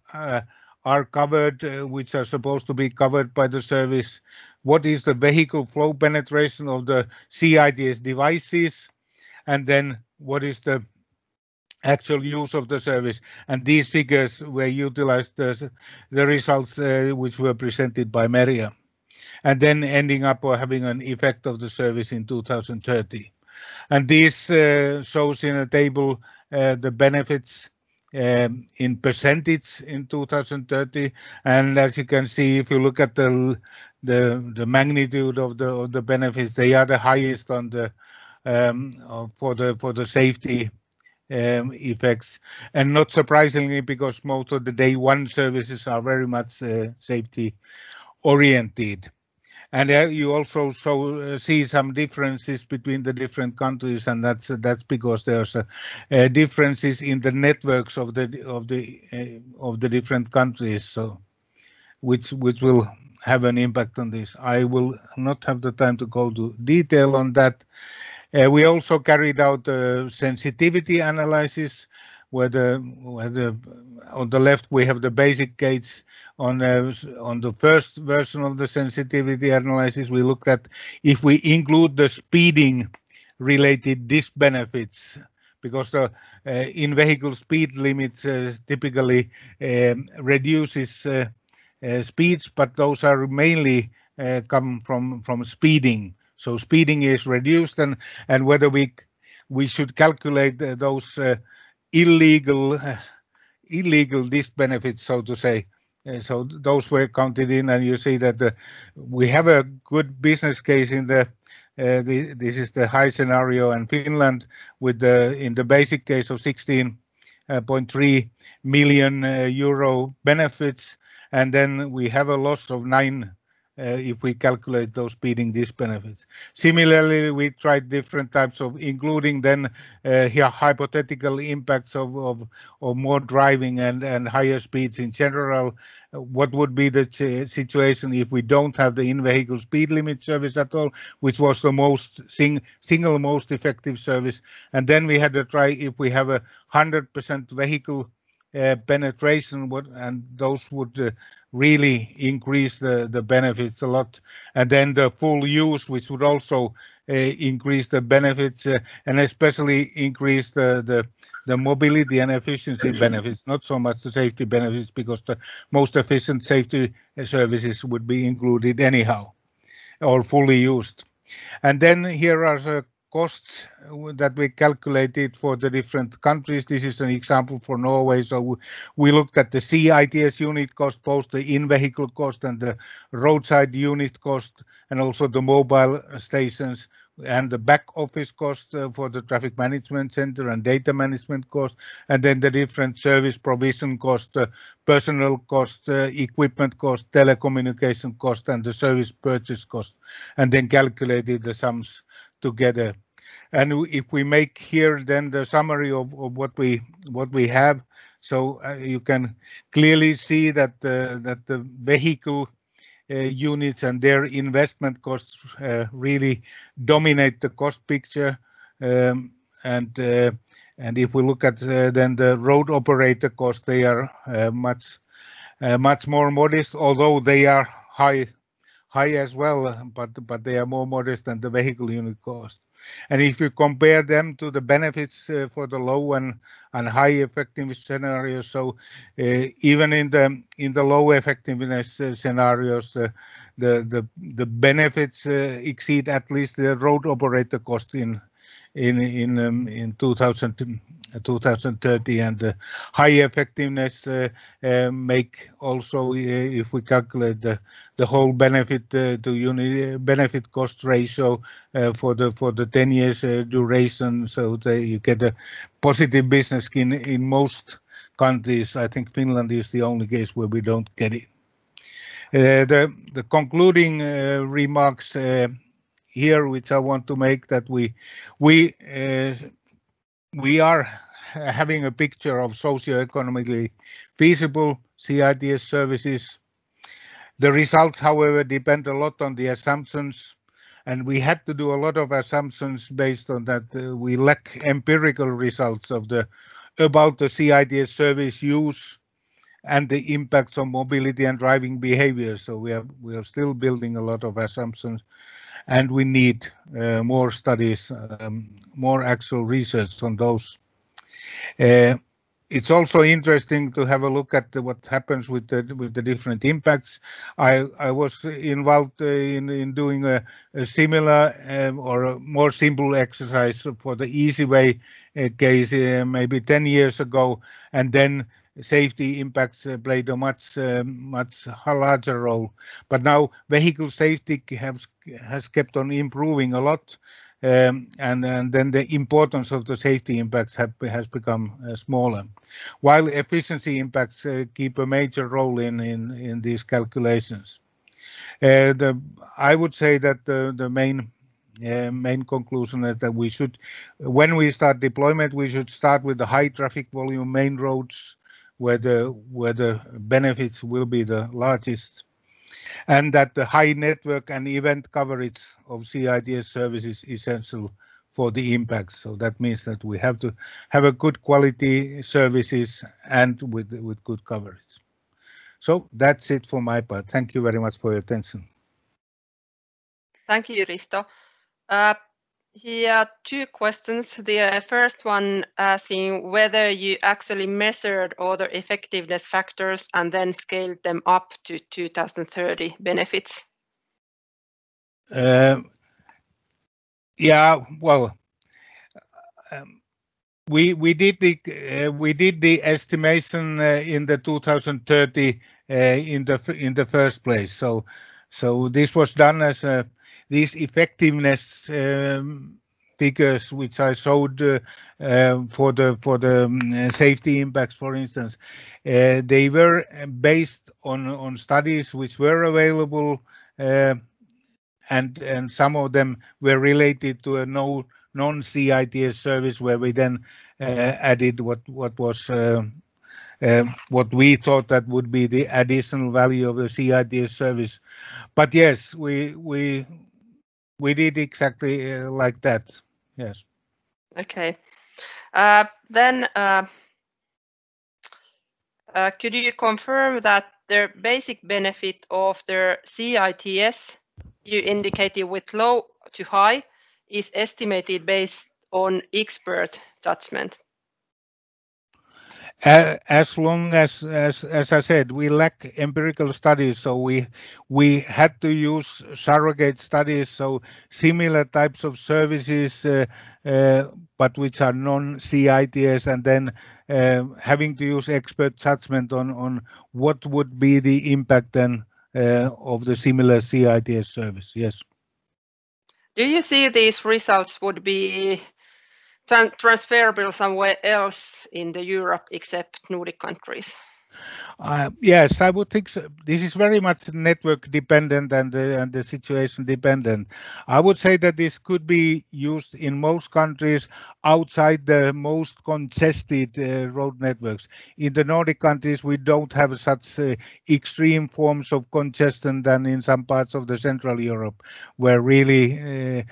are covered, which are supposed to be covered by the service, what is the vehicle flow penetration of the CITS devices, and then what is the actual use of the service. And these figures were utilized, the results which were presented by Merja, and then ending up having an effect of the service in 2030. And this shows in a table the benefits in percentage in 2030. And as you can see, if you look at the magnitude of the benefits, they are the highest on the for the safety effects, and not surprisingly, because most of the day one services are very much safety oriented. And you also see some differences between the different countries, and that's because there's differences in the networks of the different countries, so which will have an impact on this. I will not have the time to go to detail on that. We also carried out a sensitivity analysis, where on the left we have the basic case. On the first version of the sensitivity analysis, we looked at if we include the speeding related disbenefits, because the in-vehicle speed limits typically reduces speeds, but those are mainly come from speeding. So speeding is reduced, and whether we should calculate those illegal disbenefits, so to say. So those were counted in, and you see that we have a good business case in this is the high scenario in Finland, with in the basic case of 16.3 million euro benefits, and then we have a loss of 9 if we calculate those speeding disbenefits. Similarly, we tried different types of, including then here hypothetical impacts of more driving and higher speeds in general. What would be the situation if we don't have the in-vehicle speed limit service at all, which was the single most effective service. And then we had to try if we have 100% vehicle penetration, and those would really increase the benefits a lot, and then the full use, which would also increase the benefits and especially increase the mobility and efficiency benefits, not so much the safety benefits, because the most efficient safety services would be included anyhow or fully used. And then here are the costs that we calculated for the different countries. This is an example for Norway. So we looked at the CITS unit cost, both the in-vehicle cost and the roadside unit cost, and also the mobile stations and the back office cost for the traffic management center and data management cost, and then the different service provision cost, personnel cost, equipment cost, telecommunication cost, and the service purchase cost, and then calculated the sums together. And if we make here then the summary of what we have, so you can clearly see that the vehicle units and their investment costs really dominate the cost picture, and if we look at then the road operator costs, they are much more modest, although they are high as well, but they are more modest than the vehicle unit cost. And if you compare them to the benefits for the low and high effectiveness scenarios, so even in the low effectiveness scenarios, the benefits exceed at least the road operator cost in 2030, and the high effectiveness make also, if we calculate the whole benefit to unit benefit cost ratio for the 10 years duration, so you get a positive business skin in most countries. I think Finland is the only case where we don't get it. The concluding remarks here, which I want to make, that we are having a picture of socio-economically feasible CITS services. The results, however, depend a lot on the assumptions, and we had to do a lot of assumptions based on that. We lack empirical results about the CITS service use and the impacts on mobility and driving behavior. So we are still building a lot of assumptions, and we need more studies, more actual research on those. It's also interesting to have a look at what happens with the different impacts. I was involved in doing a similar or a more simple exercise for the NordicWay case maybe 10 years ago, and then safety impacts played a much larger role. But now vehicle safety has kept on improving a lot, and then the importance of the safety impacts has become smaller, while efficiency impacts keep a major role in these calculations. I would say that the main conclusion is that we should, when we start deployment, we should start with the high traffic volume main roads where the benefits will be the largest, and that the high network and event coverage of CITS services is essential for the impact. So that means that we have to have a good quality services and with good coverage. So that's it for my part. Thank you very much for your attention. Thank you, Risto. Here are two questions. The first one asking whether you actually measured all the effectiveness factors and then scaled them up to 2030 benefits. Yeah, well, we did the estimation in the 2030 in the first place. So this was done as these effectiveness figures, which I showed for the safety impacts, for instance. They were based on studies which were available, and some of them were related to a non-CITS service, where we then added what we thought that would be the additional value of the CITS service. But yes, we did exactly like that. Yes. Okay. Then could you confirm that the basic benefit of the CITS you indicated with low to high is estimated based on expert judgment? As long as I said, we lack empirical studies, so we had to use surrogate studies, so similar types of services, but which are non-CITS, and then having to use expert judgment on what would be the impact then of the similar CITS service. Yes. Do you see these results would be transferable somewhere else in the Europe except Nordic countries? Yes, I would think so. This is very much network dependent and the situation dependent. I would say that this could be used in most countries outside the most congested road networks. In the Nordic countries, we don't have such extreme forms of congestion than in some parts of the Central Europe, where really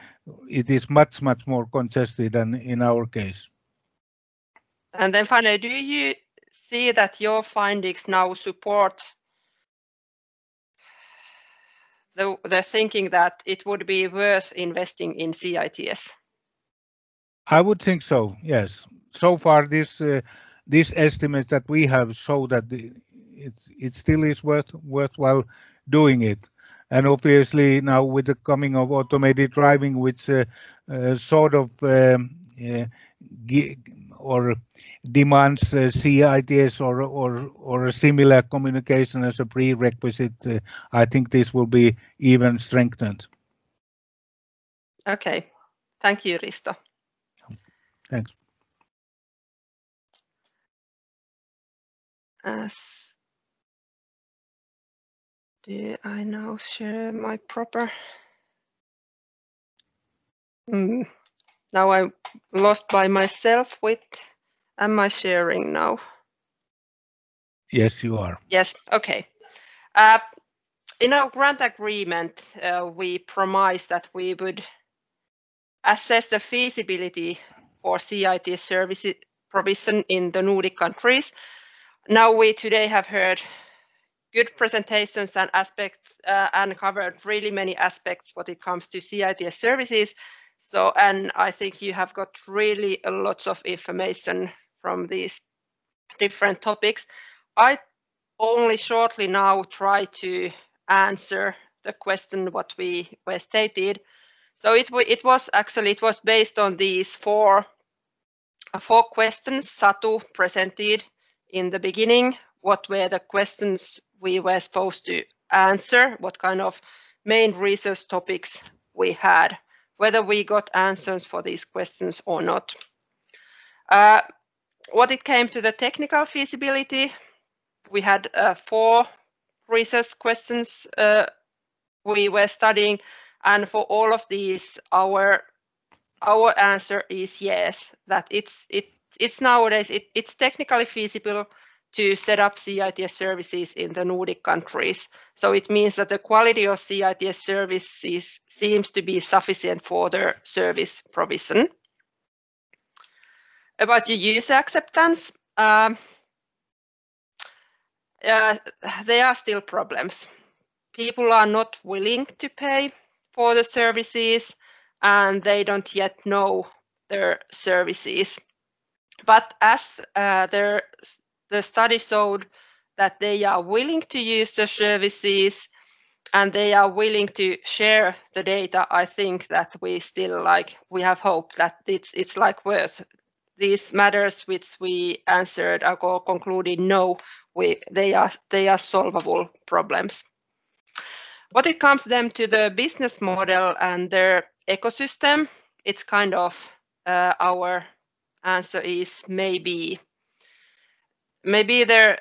it is much more congested than in our case. And then finally, do you see that your findings now support the thinking that it would be worth investing in CITS? I would think so, yes. So far, these estimates that we have show that it still is worthwhile doing it. And obviously now with the coming of automated driving, which sort of or demands CITS or a similar communication as a prerequisite, I think this will be even strengthened. Okay, thank you, Risto. Thanks. Do I now share my proper? Now I'm lost by myself with, am I sharing now? Yes, you are. Yes, okay. In our grant agreement, we promised that we would assess the feasibility for CIT services provision in the Nordic countries. Now we today have heard good presentations and aspects and covered really many aspects when it comes to CIT services. So, and I think you have got really a lot of information from these different topics. I only shortly now try to answer the question what we were stated. So it was based on these four questions Satu presented in the beginning. What were the questions we were supposed to answer? What kind of main research topics we had? Whether we got answers for these questions or not. What it came to the technical feasibility, we had 4 research questions we were studying, and for all of these, our answer is yes. That it's nowadays it's technically feasible to set up CITS services in the Nordic countries. So it means that the quality of CITS services seems to be sufficient for their service provision. About the user acceptance, there are still problems. People are not willing to pay for the services, and they don't yet know their services. But as the study showed that they are willing to use the services and they are willing to share the data, I think that we still we have hope that it's worth these matters which we answered or concluded no, they are solvable problems. What it comes then to the business model and their ecosystem, it's kind of our answer is maybe the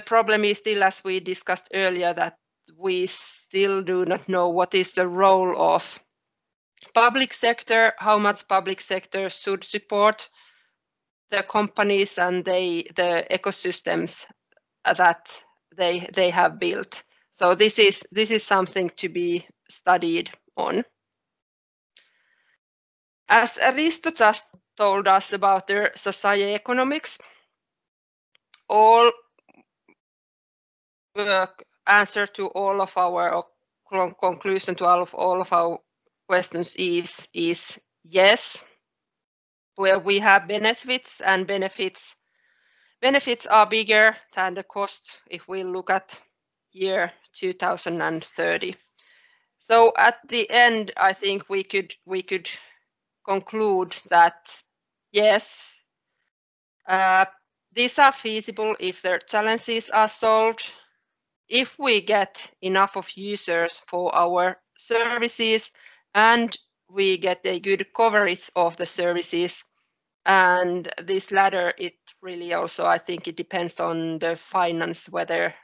problem is still, as we discussed earlier, that we still do not know what is the role of public sector, how much public sector should support the companies and the ecosystems that they have built. So this is something to be studied on. As Risto just told us about their socioeconomics, all answer to all of our conclusion to all of our questions is yes. Where we have benefits, and benefits are bigger than the cost if we look at year 2030. So at the end, I think we could conclude that yes, these are feasible if their challenges are solved. If we get enough of users for our services and we get a good coverage of the services, And this latter, it really also, I think it depends on the finance, whether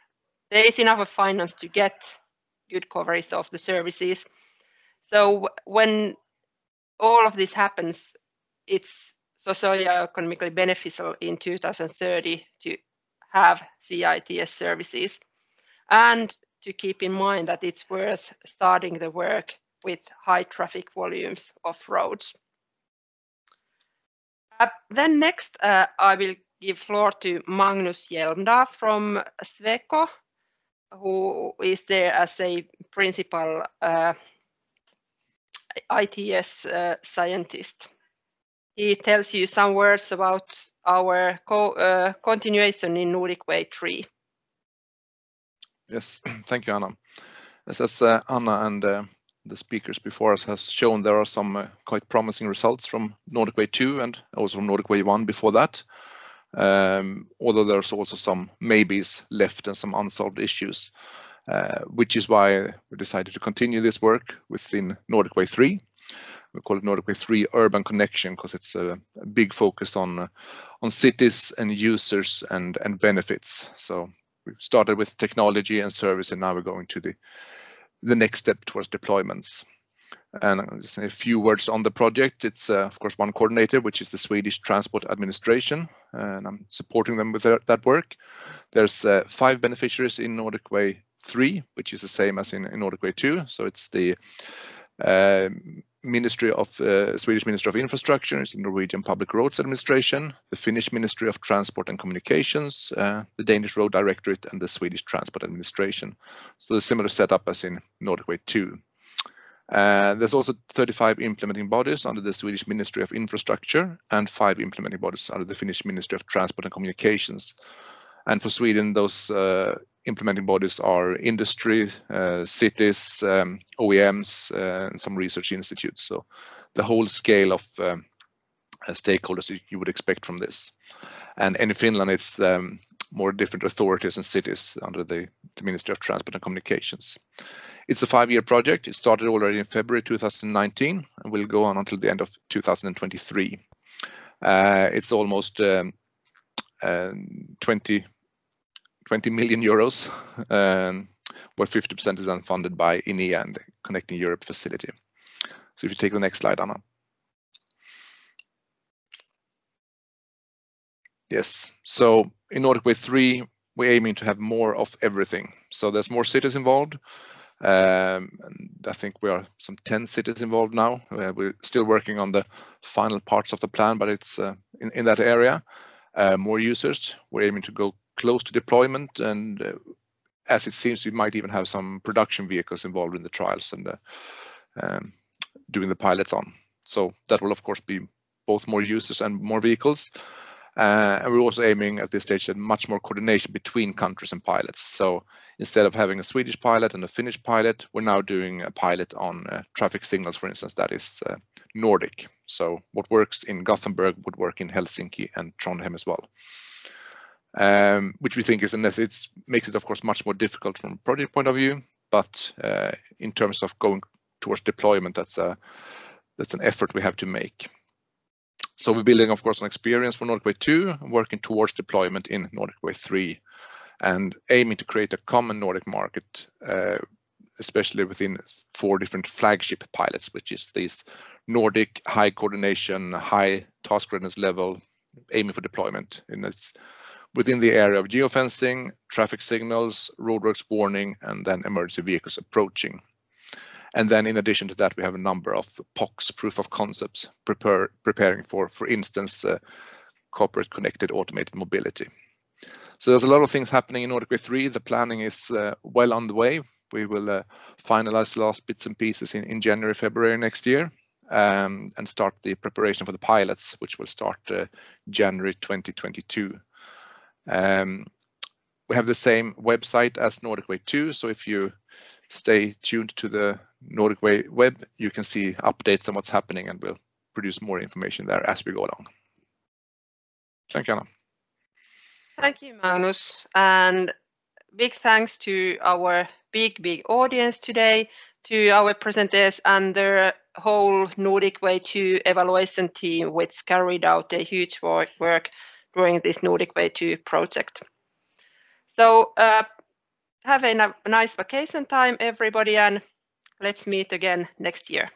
there is enough of finance to get good coverage of the services. So when all of this happens, it's socioeconomically beneficial in 2030 to have CITS services, and to keep in mind that it's worth starting the work with high traffic volumes of roads. Then next, I will give floor to Magnus Hjelmda from Sweco, who is there as a principal ITS scientist. He tells you some words about our continuation in NordicWay 3. Yes, thank you, Anna. As Anna and the speakers before us has shown, there are some quite promising results from NordicWay 2 and also from NordicWay 1 before that. Although there's also some maybes left and some unsolved issues, which is why we decided to continue this work within NordicWay 3. We call it NordicWay 3 Urban Connection because it's a big focus on cities and users and benefits. So we started with technology and service, and now we're going to the next step towards deployments. And just a few words on the project. It's of course one coordinator, which is the Swedish Transport Administration, and I'm supporting them with that work. There's 5 beneficiaries in NordicWay 3, which is the same as in NordicWay 2. So it's the Swedish Ministry of Infrastructure, it's the Norwegian Public Roads Administration, the Finnish Ministry of Transport and Communications, the Danish Road Directorate, and the Swedish Transport Administration. So a similar setup as in NordicWay 2. There's also 35 implementing bodies under the Swedish Ministry of Infrastructure and 5 implementing bodies under the Finnish Ministry of Transport and Communications. And for Sweden, those implementing bodies are industry, cities, OEMs, and some research institutes. So the whole scale of stakeholders you would expect from this. And in Finland, it's more different authorities and cities under the Ministry of Transport and Communications. It's a 5-year project. It started already in February 2019 and will go on until the end of 2023. It's almost 20 million euros, where 50% is then funded by INEA and the Connecting Europe facility. So if you take the next slide, Anna. Yes, so in NordicWay 3, we're aiming to have more of everything. So there's more cities involved. And I think we are some 10 cities involved now. We're still working on the final parts of the plan, but it's in that area. More users. We're aiming to go close to deployment, and as it seems, we might even have some production vehicles involved in the trials and doing the pilots on. So that will of course be both more users and more vehicles. And we're also aiming at this stage at much more coordination between countries and pilots. So instead of having a Swedish pilot and a Finnish pilot, we're now doing a pilot on traffic signals, for instance, that is Nordic. So what works in Gothenburg would work in Helsinki and Trondheim as well. Which we think makes it of course much more difficult from a project point of view, but in terms of going towards deployment, that's an effort we have to make. So we're building, of course, an experience for NordicWay 2, working towards deployment in NordicWay 3, and aiming to create a common Nordic market, especially within 4 different flagship pilots, which is these Nordic high coordination, high task readiness level, aiming for deployment. And it's within the area of geofencing, traffic signals, roadworks warning, and then emergency vehicles approaching. And then in addition to that, we have a number of POCs, proof of concepts, preparing for instance, corporate connected automated mobility. So there's a lot of things happening in NordicWay 3. The planning is well on the way. We will finalize the last bits and pieces in January, February next year, and start the preparation for the pilots, which will start January 2022. We have the same website as NordicWay 2, so if you stay tuned to the NordicWay web, you can see updates on what's happening, and we'll produce more information there as we go along. Thank you, Anna. Thank you, Magnus, and big thanks to our big audience today, to our presenters and their whole NordicWay 2 evaluation team, which carried out a huge work during this NordicWay 2 project. So have a nice vacation time, everybody, and let's meet again next year.